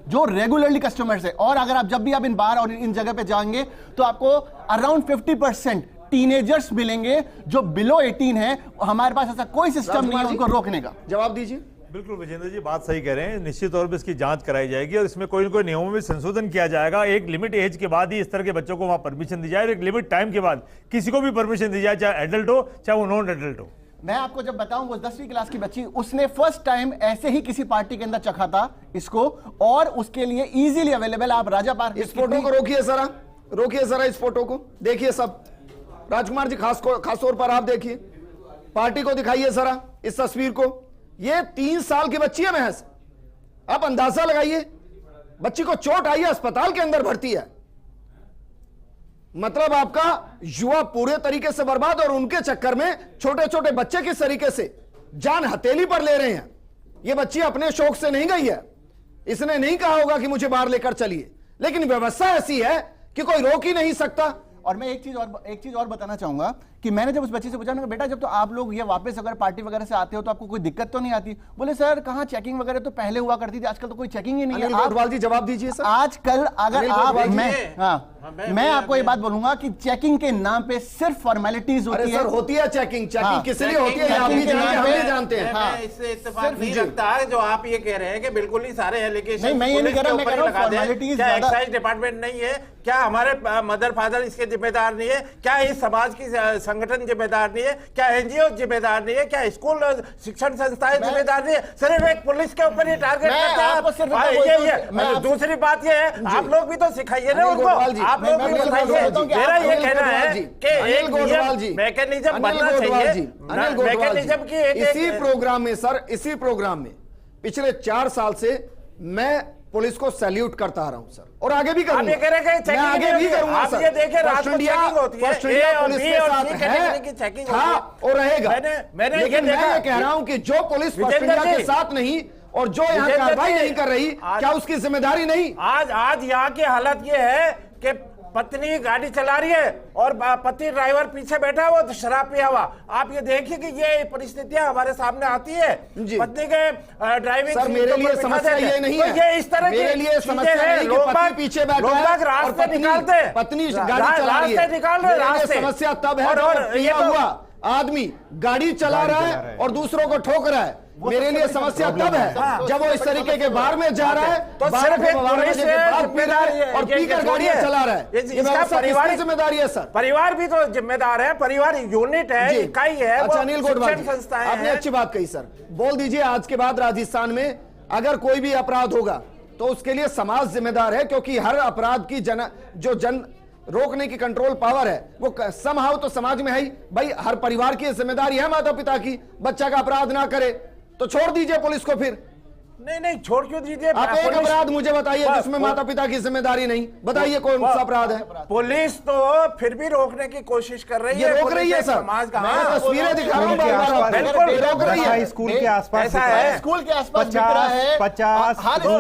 जो रेगुलरली कस्टमर्स है। और अगर आप जब भी आप इन बार और इन जगह पे जाएंगे तो आपको अराउंड 50% टीनेजर्स मिलेंगे जो बिलो 18 है। हमारे पास ऐसा कोई सिस्टम नहीं है उनको रोकने का। जवाब दीजिए। बिल्कुल विजेंद्र जी, बात सही कह रहे हैं। निश्चित तौर पर इसकी जांच कराई जाएगी और इसमें कोई न कोई नियमों में संशोधन किया जाएगा। एक लिमिट एज के बाद ही इस तरह के बच्चों को वहां परमिशन दी जाए, एक लिमिट टाइम के बाद किसी को भी परमिशन दी जाए, चाहे एडल्ट हो चाहे वो नॉन एडल्ट हो। मैं आपको जब बताऊं, वो 10वीं क्लास की बच्ची, उसने फर्स्ट टाइम ऐसे ही किसी पार्टी के अंदर चखा था इसको, और उसके लिए इजीली अवेलेबल। आप राजा पार्क इस फोटो को रोकिए जरा, रोकिए जरा इस फोटो को, देखिए सब। राजकुमार जी, खास तौर पर आप देखिए, पार्टी को दिखाइए जरा इस तस्वीर को। ये 3 साल की बच्ची है महज। आप अंदाजा लगाइए, बच्ची को चोट आई है, अस्पताल के अंदर भर्ती है। मतलब आपका युवा पूरे तरीके से बर्बाद, और उनके चक्कर में छोटे छोटे बच्चे किस तरीके से जान हथेली पर ले रहे हैं। ये बच्ची अपने शौक से नहीं गई है, इसने नहीं कहा होगा कि मुझे बाहर लेकर चलिए, लेकिन व्यवस्था ऐसी है कि कोई रोक ही नहीं सकता। और मैं एक चीज और बताना चाहूंगा कि मैंने जब उस बच्चे से पूछा, बेटा जब तो आप लोग ये वापस अगर पार्टी वगैरह से आते हो तो आपको कोई दिक्कत तो नहीं आती? बोले सर कहां चेकिंग वगैरह तो पहले हुआ करती थी, आजकल तो कोई चेकिंग ही नहीं है। अनिल कोटवाल जी जवाब दीजिए सर। आजकल अगर अनिल आप कोटवाल जी, मैं आपको ये बात बोलूंगा कि चेकिंग के नाम पे सिर्फ फॉर्मेलिटीज अरे होती है। सर, होती है चेकिंग। चेकिंग हाँ, किस लिए होती है ये आप भी जानते हैं, हम भी जानते हैं। मैं इससे इत्तेफाक नहीं रखता है जो आप ये कह रहे हैं कि बिल्कुल ही सारे एलिगेशन नहीं, मैं ये नहीं कह रहा, मैं कह रहा हूं formalities क्या ज्यादा- एक्साइज डिपार्टमेंट नहीं है? क्या हमारे मदर फादर इसके जिम्मेदार नहीं है? क्या इस समाज की संगठन जिम्मेदार नहीं है? क्या एनजीओ जिम्मेदार नहीं है? क्या स्कूल शिक्षण संस्थाएं जिम्मेदार नहीं है? सिर्फ एक पुलिस के ऊपर ही टारगेट मैं करते हैं आपको आप। सिर्फ हाँ, इतना बोलता हूं ये कि मैं आपसे- दूसरी बात ये है, आप लोग भी तो सिखाइए ना अनिल उनको। गोटवाल जी, आप लोग मैं भी अनिल सिखाइए। गोटवाल जी, मेरा ये अनिल कहना गोटवाल है जी, कि अनिल एक गोटवाल जी, मैकेनिज्म अनिल बनना गोटवाल चाहिए। जी, अनिल गोटवाल जी, मैकेनिज्म की इसी प्रोग्राम में सर, इसी प्रोग्राम में पिछले 4 साल से मैं पुलिस को सैल्यूट करता आ रहा हूं सर, और आगे भी आप करूंगा। ये कह रहे हैं कि मैं checking आगे नहीं भी होती है। करूंगा आप सर। ये देखें, रात फर्स्ट को इंडिया, checking होती है। फर्स्ट इंडिया A और पुलिस B के और साथ C है, कैटेगरी की checking था होती है। और रहेगा। मैंने ये लेकिन मैं देखा- ये कह रहा हूं कि जो पुलिस फर्स्ट विजेंद्र इंडिया के जी, साथ नहीं और जो यहाँ विजेंद्र कार्रवाई जी, नहीं कर रही, क्या उसकी जिम्मेदारी नहीं? आज यहाँ की हालत ये है कि पत्नी गाड़ी चला रही है और पति ड्राइवर पीछे बैठा हुआ तो शराब पिया हुआ। आप ये देखिए कि ये परिस्थितियां हमारे सामने आती है। जी। पत्नी के ड्राइविंग सर, मेरे लिए समस्या ये नहीं है। ये इस तरह मेरे की लिए समस्या चीजें हैं। नहीं कि लोग पति बाग- पीछे बैठा लोग है बाग और रास्ते निकालते हैं। पत्नी गाड़ी चला रही है। रास्ते निकाल रहे हैं, मेरे लिए रास्ते। समस्या तब है और जब ये पिया तो- हुआ आदमी गाड़ी चला रहा है और दूसरों को ठोक रहा है। मेरे लिए समस्या तब है जब वो इस तरीके के बार में जा रहा है, तो बारह सिर्फ एक को 12 पुलिस बजे के बाद पी रहा है और ये पीकर गाड़ियां चला रहा है। ये इसका व्यवस्था परिवार किसकी जिम्मेदारी है सर? परिवार भी तो जिम्मेदार है। परिवार यूनिट है, जी। इकाई है। अच्छा वो अनिल गोटवाल शिक्षण जी, संस्थाएं आपने हैं। अच्छी बात कही सर। बोल दीजिए, आज के बाद राजस्थान में अगर कोई भी अपराध होगा तो उसके लिए समाज जिम्मेदार है, क्योंकि हर अपराध की जन रोकने की कंट्रोल पावर है वो समहाउ तो समाज में है ही। भाई हर परिवार की जिम्मेदारी है माता पिता की, बच्चा का अपराध ना करे तो छोड़ दीजिए पुलिस को फिर। नहीं नहीं, छोड़ क्यों दीजिए? आप एक पुलिस- अपराध मुझे बताइए जिसमें माता पिता की जिम्मेदारी नहीं, बताइए कौन सा अपराध है? पुलिस तो फिर भी रोकने की कोशिश कर रही ये है। रोक रही है पुलिस सर, समाज का, मैं हाँ, तस्वीरें दिखा रहा हूं स्कूल के बार-बार, आसपास- बिल्कुल रोक रही है। नशा स्कूल के आसपास ऐसा बिक रहा है। स्कूल के आसपास बिक रहा है, 50 हर तो ये जो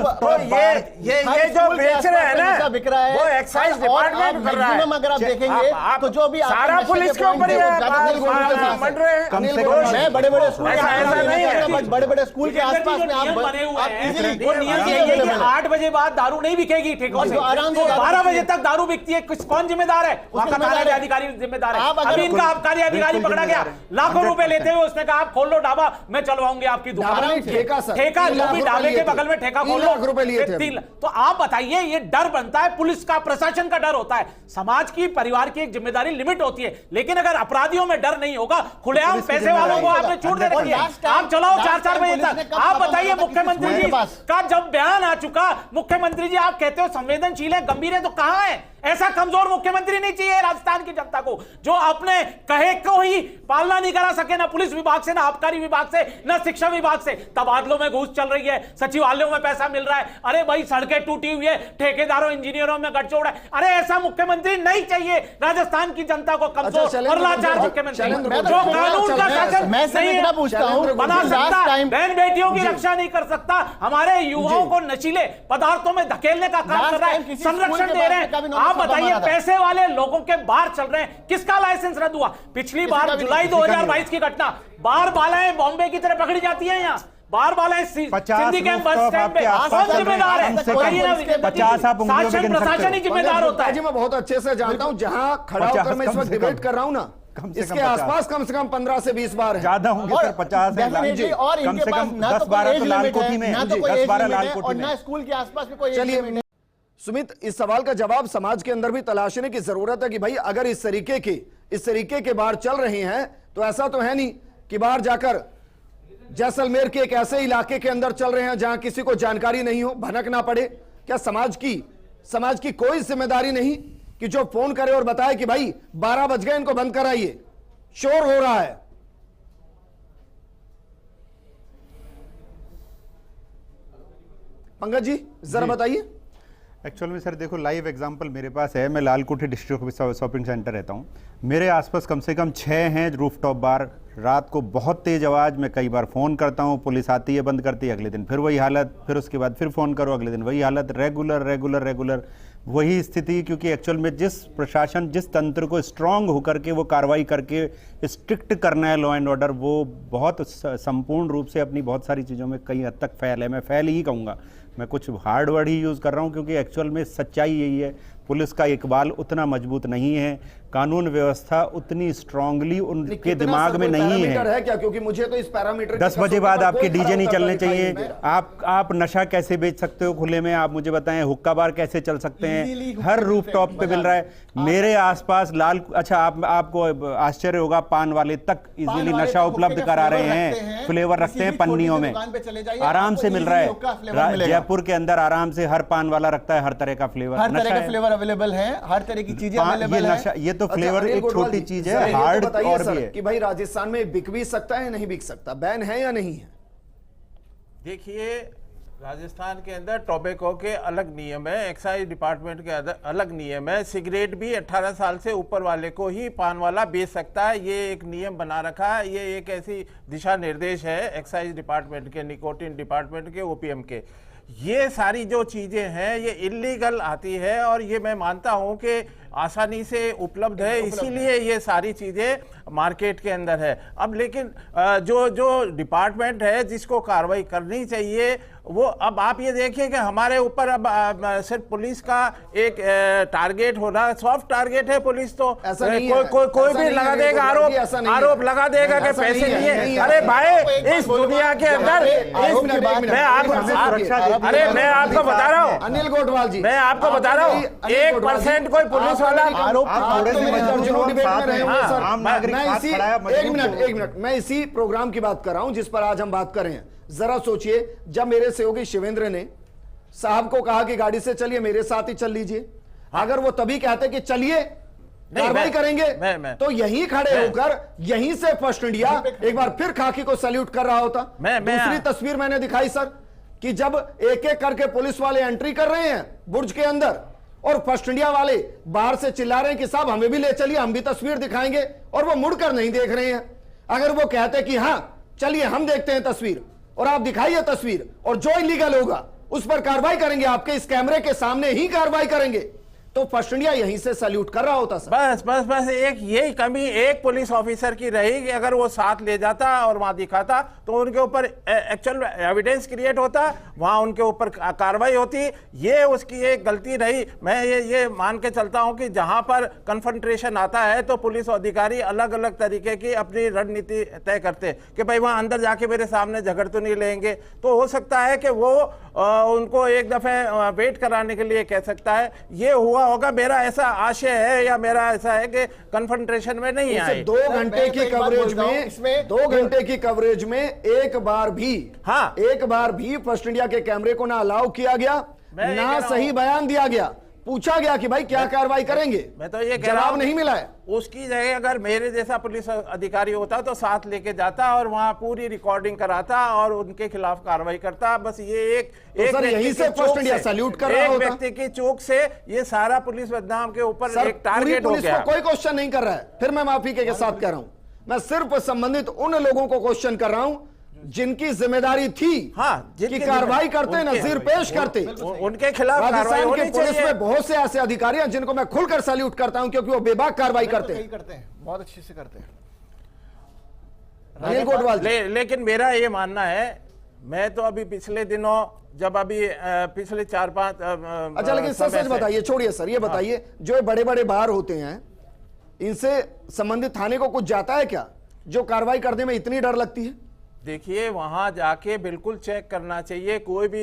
स्कूल के बेच रहे हैं आसपास ना, नशा बिक रहा है, वो एक्साइज और डिपार्टमेंट कर रहा है। मैक्सिमम अगर आप देखेंगे आप- तो जो भी आपके सारा नशे पुलिस के ऊपर ही है, मंड रहे हैं। कम से अनिल कम घोष, मैं बड़े बड़े स्कूल के ऐसा आसपास नहीं है। में, बड़े बड़े स्कूल के आसपास में आप बने हुए हैं, इजीली वो नियम ये है कि 8 बजे बाद दारू नहीं बिकेगी ठेकों से, तो आराम से तो दारू 12 बजे बिकेगी। तक दारू बिकती है। कौन जिम्मेदार है? वहां का जिम्मेदार थाने है। अधिकारी जिम्मेदार है। आप अगर- अभी इनका आबकारी अधिकारी बिल्कुल पकड़ा गया, जिम्मेदार है। लाखों रुपए लेते हुए उसने कहा आप खोल लो ढाबा, मैं चलवाऊंगी आपकी ढाबा दुकान। नहीं, ठेका सर, ठेका 3 जो लाख भी रुपए ढाबे लिए के थे। बगल में ठेका 3 खोल लो, लाख रुपए लिए थे। 3 तो आप बताइए, ये डर बनता है पुलिस का, प्रशासन का डर होता है। समाज की, परिवार की एक जिम्मेदारी लिमिट होती है, लेकिन अगर अपराधियों में डर नहीं होगा, खुलेआम पुलिस की पैसे वालों को जिम्मेदारी आपने छूट दे रखी है, last time- आप चलाओ last 4-4 time बजे पुलिस ने तक। कब आप खबर बताइए किया था मुख्यमंत्री किसी जी के पास? का जब बयान आ चुका, मुख्यमंत्री जी आप कहते हो संवेदनशील है, गंभीर है, तो कहां है? ऐसा कमजोर मुख्यमंत्री नहीं चाहिए राजस्थान की जनता को, जो अपने कहे को ही पालना नहीं करा सके, ना पुलिस विभाग से, ना आबकारी विभाग से, ना शिक्षा विभाग से। तबादलों में घूस चल रही है, सचिवालयों में पैसा मिल रहा है, अरे भाई सड़कें टूटी हुई है, ठेकेदारों इंजीनियरों में गठजोड़ है। अरे ऐसा मुख्यमंत्री नहीं चाहिए राजस्थान की जनता को, कमजोर शैलेंद्र और लाचार गुर्जर, मुख्यमंत्री शैलेंद्र जो गुर्जर, कानून का शासन मैं सिर्फ नहीं इतना है, पूछता हूं, बना लास्ट सकता, टाइम बहन बेटियों की रक्षा नहीं कर सकता, हमारे युवाओं को नशीले पदार्थों में धकेलने का काम Last कर रहा time है, किसी स्कूल संरक्षण के दे रहे पास का भी हैं। नोटिस आप छापा बताइए मारा था। पैसे वाले लोगों के बाहर चल रहे हैं, किसका लाइसेंस रद्द हुआ? पिछली बार का भी जुलाई नहीं, 2022 की घटना, बार बालाएं बॉम्बे की तरह पकड़ी जाती है यहाँ, बार बालाएं 50 सिंधी कैंप बस rooftop स्टैंड पे, आपके आसपास कौन चल रहे हैं, जिम्मेदार है? कम से कम बताइए ना, 50 आप उंगलियों पे शासन गिन सकते हो। प्रशासन ही जिम्मेदार होता जी है। मैं बहुत अच्छे से जानता हूं, जहां खड़ा 50 होकर मैं इस कम वक्त से डिबेट कम। कर रहा हूं ना, कम से इसके कम 50 आसपास कम से कम 15 से 20 बार है। ज्यादा होंगे और सर, 50 है definitely, और कम इनके से पास कम ना तो 10-12 कोई तो age लाल limit कोठी है, में ना है, तो कोई age 10-12 limit लाल है, कोठी और में ना है। स्कूल के आसपास में कोई age चलिए limit है। सुमित, इस सवाल का जवाब समाज के अंदर भी तलाशने की जरूरत है कि भाई अगर इस तरीके के बाहर चल रहे हैं, तो ऐसा तो है नहीं कि बाहर जाकर जैसलमेर के एक ऐसे इलाके के अंदर चल रहे हैं जहां किसी को जानकारी नहीं हो, भनक ना पड़े। क्या समाज की कोई जिम्मेदारी नहीं कि जो फोन करे और बताए कि भाई 12 बज गए, इनको बंद कराइए, शोर हो रहा है? पंकज जी जरा बताइए। एक्चुअल में सर देखो, लाइव एग्जांपल मेरे पास है। मैं लालकोठी डिस्ट्रिक्ट शॉपिंग सेंटर रहता हूँ, मेरे आसपास कम से कम 6 हैं रूफटॉप बार। रात को बहुत तेज़ आवाज़, मैं कई बार फ़ोन करता हूँ, पुलिस आती है, बंद करती है, अगले दिन फिर वही हालत, फिर उसके बाद फिर फ़ोन करो, अगले दिन वही हालत, रेगुलर वही स्थिति। क्योंकि एक्चुअल में जिस प्रशासन, जिस तंत्र को स्ट्रांग होकर के वो कार्रवाई करके स्ट्रिक्ट करना है लॉ एंड ऑर्डर, वो बहुत संपूर्ण रूप से अपनी बहुत सारी चीज़ों में कई हद तक फैल है। मैं फैल ही कहूँगा, मैं कुछ हार्ड वर्ड ही यूज़ कर रहा हूँ, क्योंकि एक्चुअल में सच्चाई यही है। पुलिस का इकबाल उतना मजबूत नहीं है, कानून व्यवस्था उतनी स्ट्रांगली उनके कितना दिमाग सर में कोई नहीं पैरामीटर है। है क्या? क्योंकि मुझे तो इस पैरामीटर 10 बजे बाद आपके डीजे नहीं चलने चाहिए। दिखाई नहीं दे आप नशा कैसे बेच सकते हो खुले में? आप मुझे बताएं, हुक्का बार कैसे चल सकते Easily हैं? हुक्का हर भी रूफटॉप पे मिल रहा है। मेरे आसपास अच्छा आपको आश्चर्य होगा, पान वाले तक इजीली वाले नशा तो उपलब्ध हुक्के के करा रहे फ्लेवर रखते हैं, हैं। फ्लेवर किसी रखते हैं भी छोटी पन्नियों सी में, दुकान पे चले जाइए, आराम आपको से मिल easily रहा है। हुक्का फ्लेवर मिलेगा। जयपुर के अंदर आराम से हर पान वाला रखता है हर तरह का फ्लेवर। हर तरह नशा के है। फ्लेवर अवेलेबल है, हर तरह की चीजें ये अवेलेबल है। नशा, ये तो अच्छा, फ्लेवर अनिल एक गोटवाल छोटी जी, चीज सर, है, ये तो हार्ड बताइए और सर भी है। कि भाई राजस्थान में बिक भी सकता है, नहीं बिक सकता, बैन है या नहीं है? देखिए, राजस्थान के अंदर टोबैको के अलग नियम है, एक्साइज डिपार्टमेंट के अलग नियम है। सिगरेट भी 18 साल से ऊपर वाले को ही पान वाला बेच सकता है, ये एक नियम बना रखा है। ये एक ऐसी दिशा निर्देश है एक्साइज डिपार्टमेंट के, निकोटिन डिपार्टमेंट के, ओपीएम के। ये सारी जो चीज़ें हैं ये इलीगल आती है, और ये मैं मानता हूँ कि आसानी से उपलब्ध है, इसीलिए ये सारी चीज़ें मार्केट के अंदर है। अब लेकिन जो डिपार्टमेंट है जिसको कार्रवाई करनी चाहिए, वो अब आप ये देखिए कि हमारे ऊपर अब सिर्फ पुलिस का एक टारगेट होना, सॉफ्ट टारगेट है पुलिस, तो ऐसा नहीं है, कोई ऐसा भी नहीं लगा है, देगा ऐसा नहीं है। आरोप लगा देगा कि ऐसा पैसे नहीं है, नहीं नहीं है। है। अरे भाई, एक इस बात बोलूं, दुनिया के अंदर मैं आपको बता रहा हूँ, अनिल गोटवाल जी, मैं आपको बता रहा हूँ, 1% कोई पुलिस वाला आरोप एक मिनट, मैं इसी प्रोग्राम की बात कर रहा हूं जिस पर आज हम बात कर रहे हैं। जरा सोचिए, जब मेरे सहयोगी शिवेंद्र ने साहब को कहा कि गाड़ी से चलिए, मेरे साथ ही चल लीजिए, अगर वो तभी कहते कि चलिए कार्रवाई करेंगे, तो यहीं खड़े होकर यहीं से फर्स्ट इंडिया एक बार फिर खाकी को सैल्यूट कर रहा होता। दूसरी तस्वीर मैंने दिखाई सर, कि जब एक एक करके पुलिस वाले एंट्री कर रहे हैं बुर्ज के अंदर और फर्स्ट इंडिया वाले बाहर से चिल्ला रहे हैं कि साहब हमें भी ले चलिए, हम भी तस्वीर दिखाएंगे, और वो मुड़कर नहीं देख रहे हैं। अगर वो कहते कि हां चलिए हम देखते हैं तस्वीर और आप दिखाइए तस्वीर, और जो इलीगल होगा उस पर कार्रवाई करेंगे, आपके इस कैमरे के सामने ही कार्रवाई करेंगे, तो फर्स्ट इंडिया यहीं से सैल्यूट कर रहा होता सर। बस बस बस एक यही कमी एक पुलिस ऑफिसर की रही कि अगर वो साथ ले जाता और वहां दिखाता तो उनके ऊपर एक्चुअल एविडेंस क्रिएट होता, वहां उनके ऊपर कार्रवाई होती। ये उसकी एक गलती रही। मैं ये मान के चलता हूं कि जहां पर कन्फ्रंट्रेशन आता है तो पुलिस अधिकारी अलग अलग तरीके की अपनी रणनीति तय करते कि भाई वहां अंदर जाके मेरे सामने झगड़ तो नहीं लेंगे। तो हो सकता है कि वो उनको एक दफे वेट कराने के लिए कह सकता है। ये हुआ होगा, मेरा ऐसा आशय है या मेरा ऐसा है कि कन्फ्रंट्रेशन में नहीं आए। 2 घंटे की कवरेज में 2 घंटे की कवरेज में एक बार भी फर्स्ट इंडिया के कैमरे को ना अलाउ किया गया, ना सही बयान दिया गया। पूछा गया कि भाई क्या कार्रवाई करेंगे, मैं तो ये कह रहा जवाब हूं, नहीं मिला है। उसकी जगह अगर मेरे जैसा पुलिस अधिकारी होता तो साथ लेके जाता और वहां पूरी रिकॉर्डिंग कराता और उनके खिलाफ कार्रवाई करता। बस ये एक सर यहीं से फर्स्ट इंडिया सैल्यूट कर रहा होता। एक व्यक्ति की चूक से ये सारा पुलिस बदनाम के ऊपर सर एक टारगेट हो पुलिस गया। को कोई क्वेश्चन नहीं कर रहा है। फिर मैं माफी के साथ कह रहा हूं, मैं सिर्फ संबंधित उन लोगों को क्वेश्चन कर रहा हूं जिनकी जिम्मेदारी थी कि कार्रवाई करते, नजीर पेश करते। उनके खिलाफ कार्रवाई राजस्थान होनी के पुलिस चाहिए। में बहुत से ऐसे अधिकारी हैं जिनको मैं खुलकर सैल्यूट करता हूं क्योंकि वो बेबाक कार्रवाई करते हैं, बहुत अच्छे से करते हैं। अनिल कोटवाल जी। लेकिन मेरा ये मानना है, मैं तो अभी पिछले दिनों जब अभी पिछले 4-5 अच्छा, लेकिन सच बताइए, छोड़िए सर, ये बताइए जो बड़े बड़े बार होते हैं इनसे संबंधित थाने को कुछ जाता है क्या, जो कार्रवाई करने में इतनी डर लगती है? देखिए वहां जाके बिल्कुल चेक करना चाहिए। कोई भी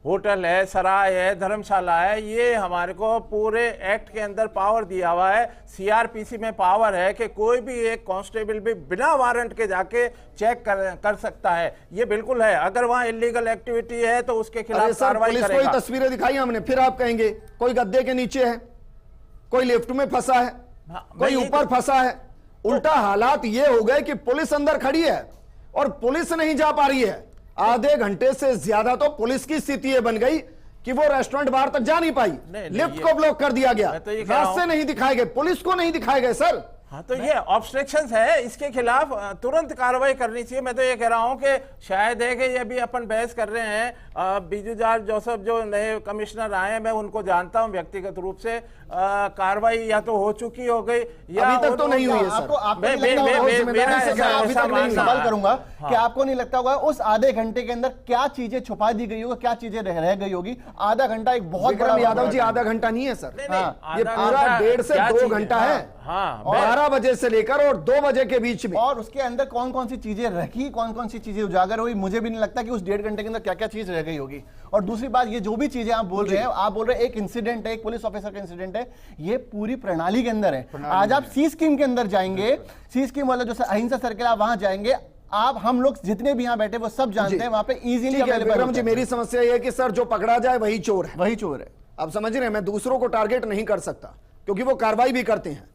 होटल है, सराय है, धर्मशाला है, ये हमारे को पूरे एक्ट के अंदर पावर दिया हुआ है। सीआरपीसी में पावर है कि कोई भी एक कांस्टेबल भी बिना वारंट के जाके चेक कर सकता है। ये बिल्कुल है। अगर वहां इलीगल एक्टिविटी है तो उसके खिलाफ कार्रवाई पुलिस करेगा। कोई तस्वीरें दिखाई हमने, फिर आप कहेंगे कोई गद्दे के नीचे है, कोई लिफ्ट में फंसा है, कोई ऊपर फंसा है। उल्टा हालात ये हो गए कि पुलिस अंदर खड़ी है और पुलिस नहीं जा पा रही है। आधे घंटे से ज्यादा तो पुलिस की स्थिति ये बन गई कि वो रेस्टोरेंट बाहर तक जा नहीं पाई, लिफ्ट को ब्लॉक कर दिया गया, रास्ते नहीं दिखाए गए, पुलिस को नहीं दिखाए गए सर। हाँ, तो ये ऑब्स्ट्रक्शंस है, इसके खिलाफ तुरंत कार्रवाई करनी चाहिए। मैं तो ये कह रहा हूँ कि शायद है कि ये भी अपन बहस कर रहे हैं। बीजू जॉर्ज जोसेफ जो नए कमिश्नर आए हैं, मैं उनको जानता हूँ व्यक्तिगत रूप से। कार्रवाई या तो हो चुकी हो गई या अभी तक तो नहीं हुई है सर। सवाल करूंगा कि आपको नहीं लगता होगा उस आधे घंटे के अंदर क्या चीजें छुपा दी गई होगी, क्या चीजें रह गई होगी? आधा घंटा एक बहुत बड़ा। यादव जी, आधा घंटा नहीं है सर, ये पूरा 1.5 से 2 घंटा है। 12 बजे से लेकर और 2 बजे के बीच में। और उसके अंदर कौन कौन सी चीजें रखी, कौन कौन सी चीजें उजागर हुई, मुझे भी नहीं लगता कि उस 1.5 घंटे के अंदर क्या क्या चीज रह गई होगी। और दूसरी बात, ये जो भी चीजें आप बोल रहे हैं, आप बोल रहे हैं एक इंसिडेंट है, एक पुलिस ऑफिसर का इंसिडेंट है, ये पूरी प्रणाली के अंदर है। आज आप सी स्कीम के अंदर जाएंगे, सी स्कीम वाला जो अहिंसा सर्किल, आप वहां जाएंगे, आप हम लोग जितने भी यहां बैठे वो सब जानते हैं, वहां पे इजीली विक्रम जी, मेरी समस्या यह है कि सर जो पकड़ा जाए वही चोर है, वही चोर है। आप समझ रहे हैं, मैं दूसरों को टारगेट नहीं कर सकता क्योंकि वो कार्रवाई भी करते हैं।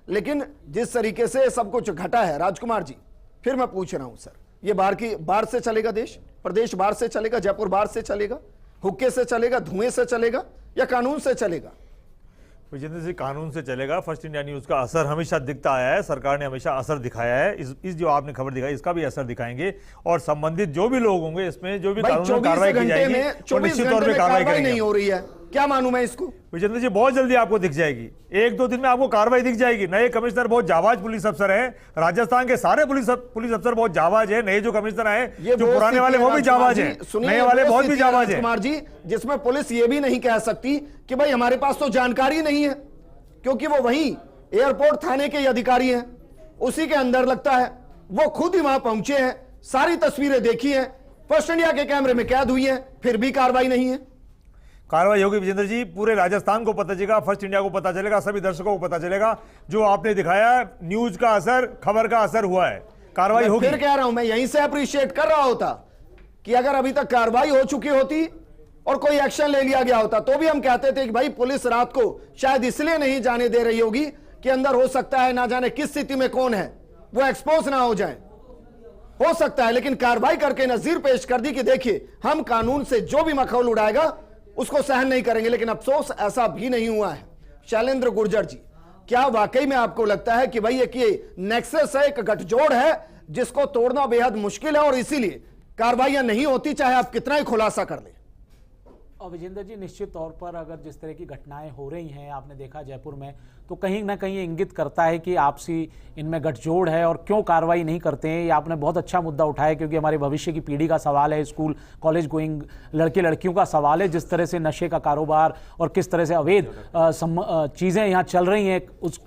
लेकिन जिस तरीके से सब कुछ घटा है, राजकुमार जी, फिर मैं पूछ रहा हूं सर, ये बाहर से चलेगा, देश प्रदेश बाहर से चलेगा, जयपुर बाहर से चलेगा, हुक्के से चलेगा, धुएं से चलेगा, या कानून से चलेगा? विजेंद्र जी, कानून से चलेगा। फर्स्ट इंडिया न्यूज का असर हमेशा दिखता आया है, सरकार ने हमेशा असर दिखाया है। इस जो आपने खबर दिखाई इसका भी असर दिखाएंगे और संबंधित जो भी लोग होंगे इसमें जो भी कानूनी कार्रवाई की जाएगी वो निश्चित तौर पर कार्रवाई करेंगे। नहीं हो रही है, क्या मानूं मैं इसको? विजेंद्र जी, बहुत जल्दी आपको दिख जाएगी, 1-2 दिन में आपको कार्रवाई दिख जाएगी। नए कमिश्नर बहुत जाबाज पुलिस अफसर हैं, राजस्थान के सारे पुलिस अफसर बहुत जाबाज हैं। नए जो कमिश्नर आए, जो पुराने वाले वो भी जाबाज हैं, नए वाले बहुत भी जाबाज हैं। कुमार जी, जिसमें पुलिस ये भी नहीं कह सकती कि भाई हमारे पास तो जानकारी नहीं है, क्योंकि वो वहीं एयरपोर्ट थाने के अधिकारी हैं, उसी के अंदर लगता है, वो खुद ही वहां पहुंचे हैं, सारी तस्वीरें देखी हैं, फर्स्ट इंडिया के कैमरे में कैद हुई हैं, फिर भी कार्रवाई नहीं है। कार्रवाई होगी विजेंद्र जी, पूरे राजस्थान को पता चलेगा, फर्स्ट इंडिया को पता चलेगा, सभी दर्शकों को पता चलेगा। जो आपने दिखाया न्यूज का असर, खबर का असर हुआ है, कार्रवाई होगी। फिर कह रहा हूं, मैं यहीं से अप्रिशिएट कर रहा होता कि अगर अभी तक कार्रवाई हो चुकी होती और कोई एक्शन ले लिया गया होता तो भी हम कहते थे कि भाई पुलिस रात को शायद इसलिए नहीं जाने दे रही होगी कि अंदर हो सकता है ना जाने किस स्थिति में कौन है, वो एक्सपोज ना हो जाए। हो सकता है, लेकिन कार्रवाई करके नजीर पेश कर दी कि देखिए हम कानून से जो भी मखौल उड़ाएगा उसको सहन नहीं करेंगे। लेकिन अफसोस ऐसा भी नहीं हुआ है। शैलेंद्र गुर्जर जी, क्या वाकई में आपको लगता है कि भाई एक ये नेक्सस है, एक गठजोड़ है जिसको तोड़ना बेहद मुश्किल है और इसीलिए कार्रवाइयां नहीं होती चाहे आप कितना ही खुलासा कर लें? और विजेंद्र जी, निश्चित तौर पर अगर जिस तरह की घटनाएं हो रही हैं, आपने देखा जयपुर में, तो कहीं ना कहीं इंगित करता है कि आपसी इनमें गठजोड़ है और क्यों कार्रवाई नहीं करते हैं। ये आपने बहुत अच्छा मुद्दा उठाया क्योंकि हमारे भविष्य की पीढ़ी का सवाल है, स्कूल कॉलेज गोइंग लड़के लड़कियों का सवाल है। जिस तरह से नशे का कारोबार और किस तरह से अवैध चीज़ें यहाँ चल रही हैं उस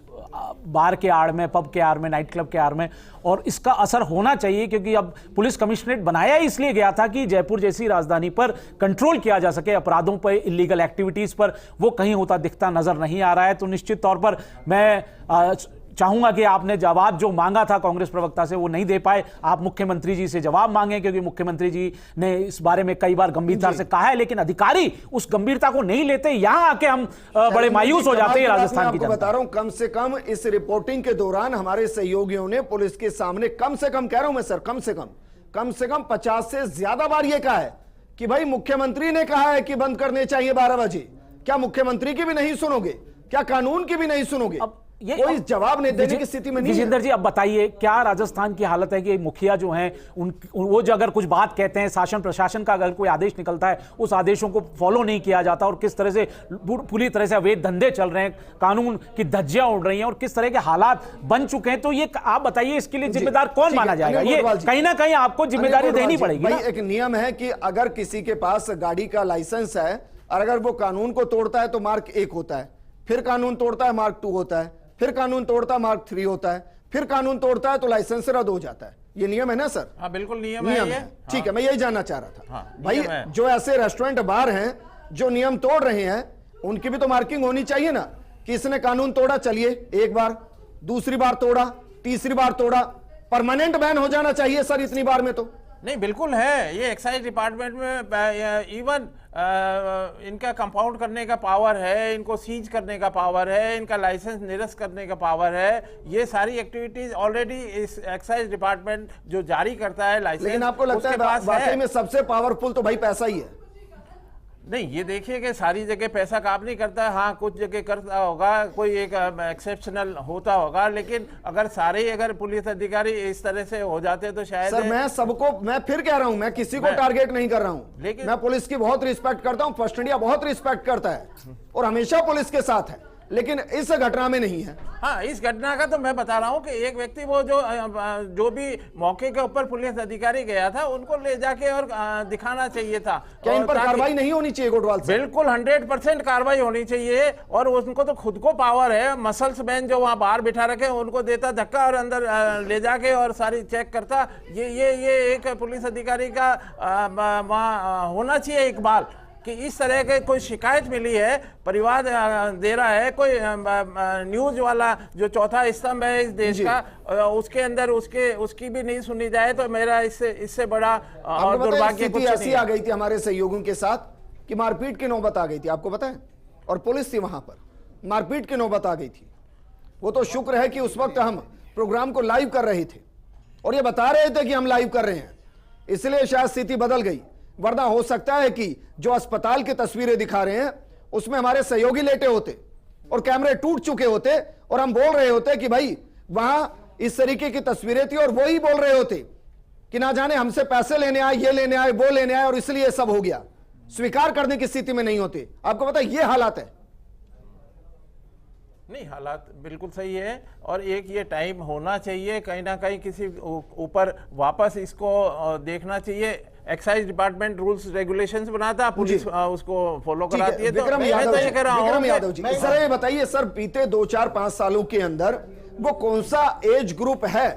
बार के आड़ में, पब के आड़ में, नाइट क्लब के आड़ में, और इसका असर होना चाहिए क्योंकि अब पुलिस कमिश्नरेट बनाया इसलिए गया था कि जयपुर जैसी राजधानी पर कंट्रोल किया जा सके अपराधों पर, इलीगल एक्टिविटीज पर। वो कहीं होता दिखता नजर नहीं आ रहा है। तो निश्चित तौर पर मैं चाहूंगा कि आपने जवाब जो मांगा था कांग्रेस प्रवक्ता से वो नहीं दे पाए, आप मुख्यमंत्री जी से जवाब मांगे क्योंकि मुख्यमंत्री जी ने इस बारे में कई बार गंभीरता से कहा है, लेकिन अधिकारी उस गंभीरता को नहीं लेते। यहां आके हम बड़े मायूस हो जाते हैं राजस्थान की जनता। बता रहा हूं, कम से कम इस रिपोर्टिंग के दौरान हमारे सहयोगियों ने पुलिस के सामने कम से कम, कह रहा हूं मैं सर, कम से कम 50 से ज्यादा बार यह कहा है कि भाई मुख्यमंत्री ने कहा है कि बंद करने चाहिए 12 बजे। क्या मुख्यमंत्री की भी नहीं सुनोगे? क्या कानून की भी नहीं सुनोगे? कोई जवाब नहीं देने की स्थिति में नहीं है। विजेंद्र जी, अब बताइए, क्या राजस्थान की हालत है कि मुखिया जो हैं वो जो अगर कुछ बात कहते हैं, शासन प्रशासन का अगर कोई आदेश निकलता है, उस आदेशों को फॉलो नहीं किया जाता और किस तरह से पूरी तरह से अवैध धंधे चल रहे हैं, कानून की धज्जियां उड़ रही हैं और किस तरह के हालात बन चुके हैं, तो ये आप बताइए इसके लिए जिम्मेदार कौन माना जाएगा? ये कहीं ना कहीं आपको जिम्मेदारी देनी पड़ेगी ना? एक नियम है कि अगर किसी के पास गाड़ी का लाइसेंस है और अगर वो कानून को तोड़ता है तो मार्क 1 होता है, फिर कानून तोड़ता है मार्क 2 होता है, फिर कानून तोड़ता है मार्क 3 होता है, फिर कानून तोड़ता है तो लाइसेंस रद्द हो जाता है। ये नियम है ना सर? हाँ, बिल्कुल नियम है ये। ठीक है, मैं यही जानना चाह रहा था। हाँ, भाई जो ऐसे रेस्टोरेंट बार हैं जो नियम तोड़ रहे हैं उनकी भी तो मार्किंग होनी चाहिए ना कि इसने कानून तोड़ा, चलिए एक बार, दूसरी बार तोड़ा, तीसरी बार तोड़ा, परमानेंट बैन हो जाना चाहिए सर इतनी बार में। तो नहीं, बिल्कुल है। ये एक्साइज डिपार्टमेंट में इवन इनका कंपाउंड करने का पावर है, इनको सीज करने का पावर है, इनका लाइसेंस निरस्त करने का पावर है। ये सारी एक्टिविटीज ऑलरेडी इस एक्साइज डिपार्टमेंट जो जारी करता है लाइसेंस, लेकिन आपको लगता है वाकई में सबसे पावरफुल तो भाई पैसा ही है? नहीं, ये देखिए कि सारी जगह पैसा काम नहीं करता है। हाँ, कुछ जगह करता होगा, कोई एक एक्सेप्शनल होता होगा, लेकिन अगर सारे अगर पुलिस अधिकारी इस तरह से हो जाते तो शायद। सर मैं सबको, मैं फिर कह रहा हूं, मैं किसी को टारगेट नहीं कर रहा हूं, लेकिन मैं पुलिस की बहुत रिस्पेक्ट करता हूं, फर्स्ट इंडिया बहुत रिस्पेक्ट करता है और हमेशा पुलिस के साथ है, लेकिन इस घटना में नहीं है। हाँ, इस घटना का तो मैं बता रहा हूं कि एक व्यक्ति वो जो भी मौके के ऊपर पुलिस अधिकारी गया था उनको ले जाके और दिखाना चाहिए था। क्या इन पर कार्रवाई नहीं होनी चाहिए कोटवाल से? बिल्कुल 100% कार्रवाई होनी चाहिए। और उनको तो खुद को पावर है, मसल्स मैन जो वहां बाहर बिठा रखे उनको देता धक्का और अंदर ले जाके और सारी चेक करता। ये एक पुलिस अधिकारी का वहां होना चाहिए इकबाल कि इस तरह के कोई शिकायत मिली है, परिवार दे रहा है, कोई न्यूज वाला जो चौथा स्तंभ है इस देश का, उसके अंदर उसकी भी नहीं सुनी जाए तो मेरा इससे बड़ा और दुर्भाग्य कुछ नहीं। ऐसी आ गई थी हमारे सहयोगियों के साथ कि मारपीट की नौबत आ गई थी, आपको पता है, और पुलिस थी वहां पर, मारपीट की नौबत आ गई थी। वो तो शुक्र है कि उस वक्त हम प्रोग्राम को लाइव कर रहे थे और ये बता रहे थे कि हम लाइव कर रहे हैं, इसलिए शायद स्थिति बदल गई। वरना हो सकता है कि जो अस्पताल की तस्वीरें दिखा रहे हैं उसमें हमारे सहयोगी लेटे होते और कैमरे टूट चुके होते और हम बोल रहे होते कि भाई वहां इस तरीके की तस्वीरें थी और वो ही बोल रहे होते कि ना जाने हमसे पैसे लेने आए, ये लेने आए, वो लेने आए और इसलिए सब हो गया। स्वीकार करने की स्थिति में नहीं होते। आपको पता है ये हालात है। नहीं, हालात बिल्कुल सही है और एक ये टाइम होना चाहिए कहीं ना कहीं किसी ऊपर वापस इसको देखना चाहिए। एक्साइज डिपार्टमेंट रूल्स रेगुलेशंस बनाता, पुलिस उसको फॉलो कराती है। विक्रम यादव जी, सर ये बताइए सर, बीते 2, 4, 5 सालों के अंदर वो कौन सा एज ग्रुप है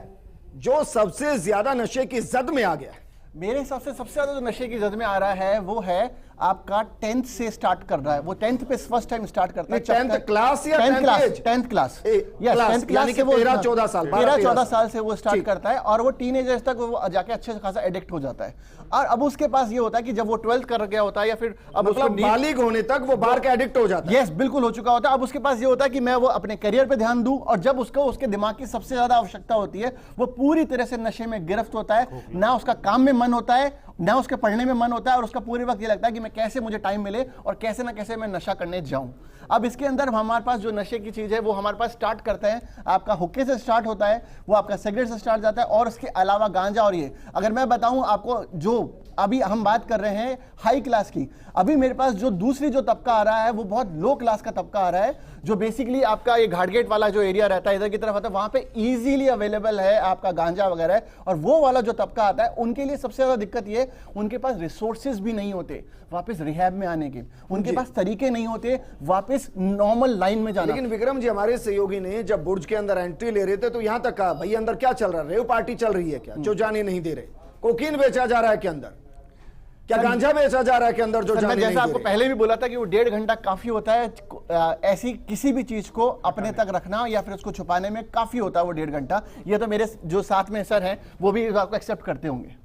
जो सबसे ज्यादा नशे की जद में आ गया है? मेरे हिसाब से सबसे ज्यादा जो नशे की जद में आ रहा है वो है आपका 10th से स्टार्ट कर रहा है, वो 10th पे फर्स्ट टाइम स्टार्ट करता है। 10th क्लास या 10th 10th class, age? 10th class, class, 10th class यानी कि से वो 13-14 साल, 13-14 साल से वो स्टार्ट करता है और वो टीनेजर्स तक वो जाके अच्छे खासा एडिक्ट हो जाता है। और अब उसके पास ये होता है कि जब वो 12th कर गया होता है या फिर अब उसको मतलब बालिग होने तक वो बार का एडिक्ट हो जाता है। यस, बिल्कुल हो चुका होता है। अब उसके पास ये होता है कि मैं वो अपने करियर पे ध्यान दूं, और जब उसको उसके दिमाग की सबसे ज्यादा आवश्यकता होती है वो पूरी तरह से नशे में गिरफ्त होता है। ना उसका काम में मन होता है, ना उसके पढ़ने में मन होता है, और उसका पूरे वक्त ये लगता है कि मैं कैसे मुझे टाइम मिले और कैसे ना कैसे मैं नशा करने जाऊं। अब इसके अंदर हमारे पास जो नशे की चीज है वो हमारे पास स्टार्ट करते हैं, आपका हुक्के से स्टार्ट होता है, वो आपका सिगरेट से स्टार्ट जाता है, और उसके अलावा गांजा। और ये अगर मैं बताऊं आपको, जो अभी हम बात कर रहे हैं हाई क्लास की, अभी मेरे पास जो दूसरी जो तबका आ रहा है वो बहुत लो क्लास का तबका आ रहा है, जो बेसिकली आपका ये घाटगेट वाला जो एरिया रहता है, इधर की तरफ आता है, वहां पे इजीली अवेलेबल है आपका गांजा वगैरह। और वो वाला जो तबका आता है उनके लिए सबसे ज्यादा दिक्कत ये, उनके पास रिसोर्सेज भी नहीं होते वापस रिहैब में आने के, उनके पास तरीके नहीं होते वापस नॉर्मल लाइन में जाने। लेकिन विक्रम जी, हमारे सहयोगी ने जब बुर्ज के अंदर एंट्री ले रहे थे तो यहां तक कहा, भाई अंदर क्या चल रहा है, रेव पार्टी चल रही है क्या, जो जाने नहीं दे रहे, कोकीन बेचा जा रहा है के अंदर, क्या गांजा बेचा जा रहा है के अंदर, जो जाने नहीं जैसा दे आपको रहे? पहले भी बोला था कि वो 1.5 घंटा काफी होता है ऐसी किसी भी चीज को अपने तक रखना या फिर उसको छुपाने में काफी होता है वो 1.5 घंटा। ये तो मेरे जो साथ में सर हैं वो भी आपको एक्सेप्ट करते होंगे।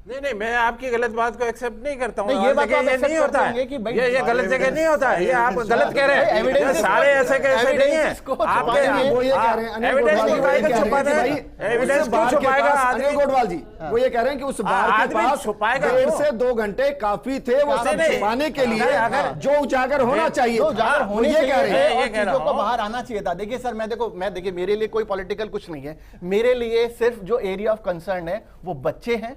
नहीं, मैं आपकी गलत बात को एक्सेप्ट नहीं करता हूँ। नहीं, ये बात जगह आप ये accept नहीं होता करते होंगे कि है, भाई ये गलत जगह नहीं होता है, ये आप गलत कह रहे हैं। Evidences- ये सारे ऐसे कैसे नहीं है, evidences को आपके छुपाने वो ये कह रहे हैं, अनिल एविडेंस गोटवाल जी, छुपाएगा, वो ये कह रहे हैं छुपाने कि भाई, एविडेंस उस क्यों बार के छुपाएगा पास, आदमी? अनिल गोटवाल जी वो ये कह रहे हैं कि उस बार के आदमी पास छुपाएगा 1.5 क्यों? से 2 घंटे काफी थे वो सब नहीं, छुपाने के लिए, अगर- जो उजागर होना चाहिए जो था, उजागर वो होने ये कह रहे हैं। चाहिए ये और कह रहा चीजों को हूं। बाहर आना चाहिए था। देखिए सर, देखिए मेरे लिए कोई पॉलिटिकल कुछ नहीं है, मेरे लिए सिर्फ जो एरिया ऑफ कंसर्न है वो बच्चे हैं।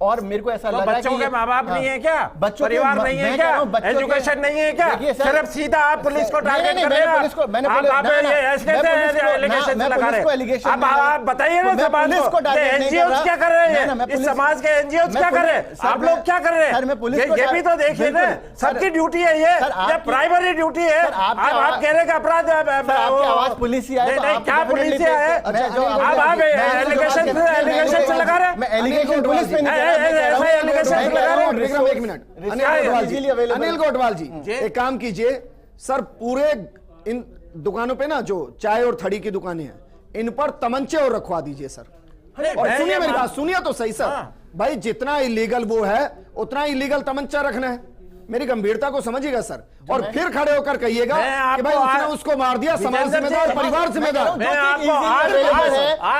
और मेरे को ऐसा तो लगा बच्चों कि के माँ बाप नहीं है क्या, बच्चों के परिवार नहीं है मैं क्या, कह रहा हूं, बच्चों के- एजुकेशन नहीं है क्या, देखिए सर, सिर्फ सीधा आप पुलिस को टारगेट नहीं, कर रहे मैंने हैं। पुलिस को- मैंने आप पुलिस- आप ना, ना, ये मैं ऐसे पुलिस को- एलिगेशन ना, मैं लगा पुलिस को रहे allegation हैं। नहीं लगा आप बताइए ना मैं समाज पुलिस को target नहीं कर एनजीओ रहा। क्या कर रहे ना, मैं हैं, इस पुलिस- समाज के एनजीओ मैं क्या कर रहे पुलिस- हैं, आप लोग क्या कर रहे सर, मैं हैं, पुलिस को ये भी तो देखिए ना, बिल्कुल, सबकी सर, ड्यूटी है ये सर, आपकी- प्राइमरी ड्यूटी है। सर, आपकी आप आवाज- कह रहे हैं कि अपराध आपकी आवाज पुलिस ही आए तो नहीं, आप क्या definitely पुलिस है, मैं जो आप एलिगेशन से लगा रहे हैं। मैं एलिगेशन पुलिस पे नहीं कर रहा, मैं कह रहा हूं- ऐसे एलिगेशन मैं कह रहा हूं विक्रम, एक मिनट, अनिल गोटवाल जी, easily available। अनिल गोटवाल जी एक काम कीजिए सर, पूरे इन दुकानों पे ना जो चाय और थड़ी की दुकानें हैं, इन पर तमंचे और रखवा दीजिए सर। और सुनिए मेरी बात, सुनिए तो सही सर, भाई जितना इलीगल वो है उतना इलीगल तमंचा रखना है, मेरी गंभीरता को समझिएगा सर। और फिर खड़े होकर कहिएगा कि भाई उसने उसको मार दिया, समाज जिम्मेदार, परिवार जिम्मेदार। मैं आपको आज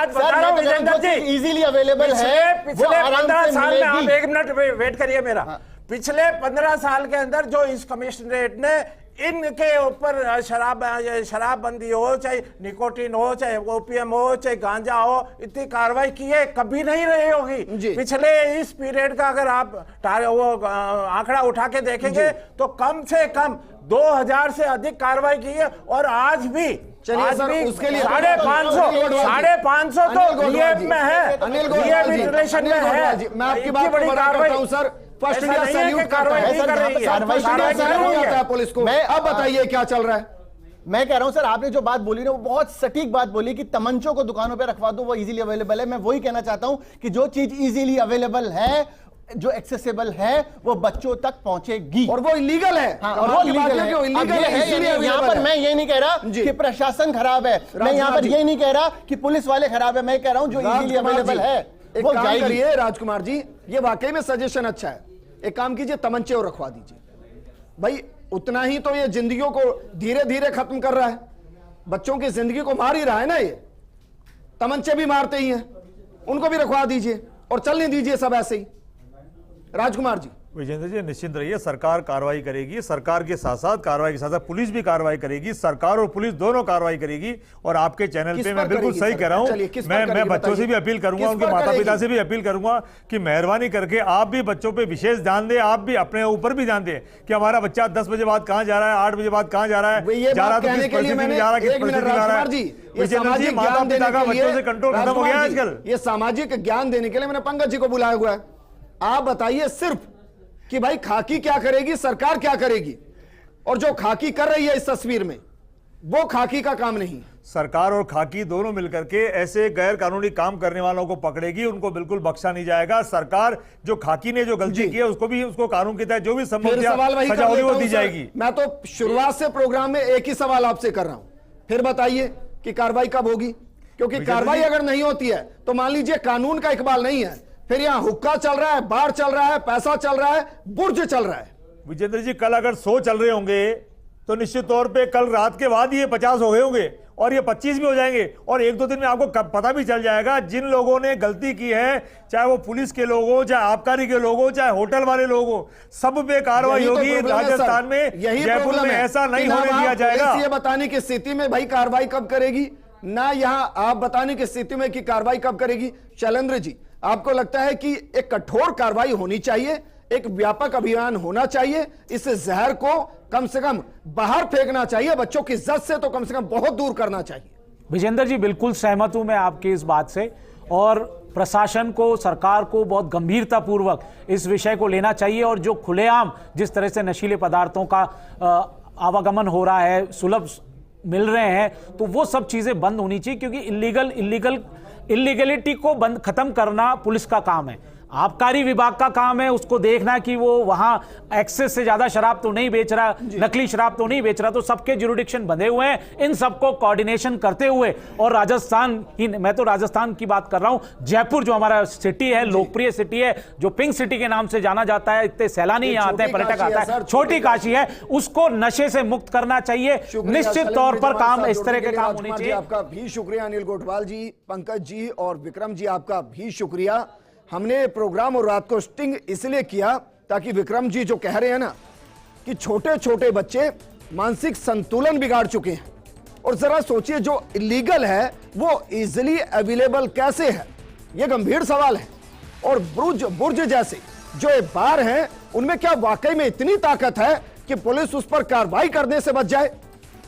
बता रहा हूँ विजेंद्र जी, इजीली अवेलेबल है, पिछले 15 साल में, आप 1 मिनट वेट करिए मेरा, पिछले 15 साल के अंदर जो इस कमिश्नरेट ने इनके ऊपर शराबबंदी हो, चाहे निकोटीन हो, चाहे ओपीएम हो, चाहे गांजा हो, इतनी कार्रवाई की है कभी नहीं रही होगी पिछले इस पीरियड का। अगर आप वो आंकड़ा उठा के देखेंगे तो कम से कम 2000 से अधिक कार्रवाई की है। और आज भी चलिए सर, उसके लिए 550 तो रिहेब में है, अनिल रिहेब गोटवाल जी, रिलेशन में अनिल गोटवाल है। जी, मैं आपकी इतनी बात को बड़ी बड़ा करता कार्रवाई हूं सर। फर्स्ट ऐसा इंडिया नहीं है कि सैल्यूट करता कार्रवाई है नहीं कर रही है, कार्रवाई कार्रवाई कर रही होता है है पुलिस को। मैं- अब बताइए क्या चल रहा है। मैं कह रहा हूं सर, आपने जो बात बोली ना वो बहुत सटीक बात बोली कि तमंचों को दुकानों पे रखवा दो, वो इजीली अवेलेबल है। मैं वही कहना चाहता हूं कि जो चीज इजीली अवेलेबल है, जो एक्सेसिबल है, वो बच्चों तक पहुंचेगी। और वो इलीगल है। हाँ, और वो लीगल है। अब इलीगल ये है, है, यहाँ पर मैं ये नहीं कह रहा जी। कि प्रशासन खराब है, मैं यहाँ पर जी। ये नहीं कह रहा कि पुलिस वाले खराब है, मैं कह रहा हूँ जो इजीली अवेलेबल है एक वो काम जाएगी। करिए राजकुमार जी, ये वाकई में सजेशन अच्छा है। एक काम कीजिए, तमंचे और रखवा दीजिए भाई, उतना ही तो ये जिंदगियों को धीरे धीरे खत्म कर रहा है, बच्चों की जिंदगी को मार ही रहा है ना ये। तमंचे भी मारते ही हैं, उनको भी रखवा दीजिए और चलने दीजिए सब ऐसे ही। राजकुमार जी। विजेंद्र जी निश्चिंत रहिए, सरकार कार्रवाई करेगी, सरकार के साथ साथ कार्रवाई के साथ साथ पुलिस भी कार्रवाई करेगी, सरकार और पुलिस दोनों कार्रवाई करेगी। और आपके चैनल किस पे पर मैं बिल्कुल करेगी सही सरकार? कह रहा हूं, चलिए, किस पर मैं करेगी बच्चों से भी बताइए। अपील करूंगा, किस उनके पर माता पिता करेगी? से भी अपील करूंगा कि मेहरबानी करके आप भी बच्चों पे विशेष ध्यान दें, आप भी अपने ऊपर भी ध्यान दें कि हमारा बच्चा 10 बजे बाद कहां जा रहा है, 8 बजे बाद कहां जा रहा है, ये जा रहा बात तो किस कहने के लिए परिस्थिति में मैंने जा रहा है, किस एक मिनट परिस्थिति में जा रहा राजकुमार जी, है। ये विजेंद्र जी, सामाजिक माता ज्ञान पिता देने का के लिए बच्चों से कंट्रोल खत्म हो गया है राजकुमार आजकल। जी, ये सामाजिक ज्ञान देने के लिए मैंने पंकज जी को बुलाया हुआ है। आप बताइए सिर्फ कि भाई खाकी क्या करेगी, सरकार क्या करेगी, और जो खाकी कर रही है इस तस्वीर में वो खाकी का काम नहीं है। सरकार और खाकी दोनों मिलकर के ऐसे गैर कानूनी काम करने वालों को पकड़ेगी, उनको बिल्कुल बख्शा नहीं जाएगा। सरकार जो खाकी ने जो गलती की है उसको कानून के तहत जो भी फिर संबंध सवाल वही सजा कर होगी लेता वो हूं दी सर। जाएगी। मैं तो शुरुआत से प्रोग्राम में एक ही सवाल आपसे कर रहा हूं, फिर बताइए कि कार्रवाई कब होगी, क्योंकि कार्रवाई अगर नहीं होती है तो मान लीजिए कानून का इकबाल नहीं है, फिर यहां हुक्का चल रहा है, बार चल रहा है, पैसा चल रहा है, बुर्ज चल रहा है। विजेंद्र जी, कल अगर 100 चल रहे होंगे तो निश्चित तौर पे कल रात के बाद ये 50 हो गए होंगे और ये 25 भी हो जाएंगे, और 1-2 दिन में आपको पता भी चल जाएगा जिन लोगों ने गलती की है, चाहे वो पुलिस के लोग हो, चाहे आबकारी के लोग हो, चाहे होटल वाले लोग हो, सब पे कार्रवाई यही तो होगी। प्रॉब्लम है सर। राजस्थान में, यही जयपुर प्रॉब्लम में है ऐसा नहीं कि ना होने वहां दिया जाएगा। पुलिस ये बताने की स्थिति में भाई कार्रवाई कब करेगी, ना यहां आप बताने की स्थिति में कि कार्रवाई कब करेगी। शैलेंद्र जी, आपको लगता है कि एक कठोर कार्रवाई होनी चाहिए, एक व्यापक अभियान होना चाहिए, इस जहर को कम से कम बाहर फेंकना चाहिए, बच्चों की इज्जत से तो कम से कम बहुत दूर करना चाहिए। विजेंद्र जी, बिल्कुल सहमत हूं मैं आपकी इस बात से, और प्रशासन को, सरकार को बहुत गंभीरतापूर्वक इस विषय को लेना चाहिए, और जो खुलेआम जिस तरह से नशीले पदार्थों का आवागमन हो रहा है, सुलभ मिल रहे हैं, तो वो सब चीजें बंद होनी चाहिए, क्योंकि इलीगलिटी को बंद खत्म करना पुलिस का काम है, आबकारी विभाग का काम है उसको देखना कि वो वहां एक्सेस से ज्यादा शराब तो नहीं बेच रहा, नकली शराब तो नहीं बेच रहा, तो सबके जुरिडिक्शन बंधे हुए हैं। इन सबको कोऑर्डिनेशन करते हुए, और राजस्थान ही, मैं तो राजस्थान की बात कर रहा हूं, जयपुर जो हमारा सिटी है, लोकप्रिय सिटी है, जो पिंक सिटी के नाम से जाना जाता है, इतने सैलानी यहाँ आते हैं, पर्यटक आता है, छोटी काशी है, उसको नशे से मुक्त करना चाहिए। निश्चित तौर पर काम इस तरह के काम होने चाहिए। आपका भी शुक्रिया अनिल गोठवाल जी, पंकज जी और विक्रम जी, आपका भी शुक्रिया। हमने प्रोग्राम और रात को स्टिंग इसलिए किया ताकि विक्रम जी जो कह रहे हैं ना कि छोटे छोटे बच्चे मानसिक संतुलन बिगाड़ चुके हैं, और जरा सोचिए जो इलीगल है वो इजीली अवेलेबल कैसे है, ये गंभीर सवाल है। और बुर्ज जैसे जो ये बार हैं उनमें क्या वाकई में इतनी ताकत है कि पुलिस उस पर कार्रवाई करने से बच जाए?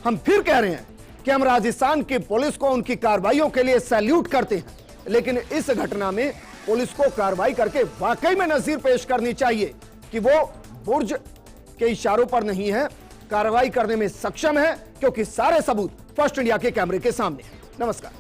हम फिर कह रहे हैं कि हम राजस्थान की पुलिस को उनकी कार्रवाइयों के लिए सैल्यूट करते हैं, लेकिन इस घटना में पुलिस को कार्रवाई करके वाकई में नजीर पेश करनी चाहिए कि वो बुर्ज के इशारों पर नहीं है, कार्रवाई करने में सक्षम है, क्योंकि सारे सबूत फर्स्ट इंडिया के कैमरे के सामने हैं। नमस्कार।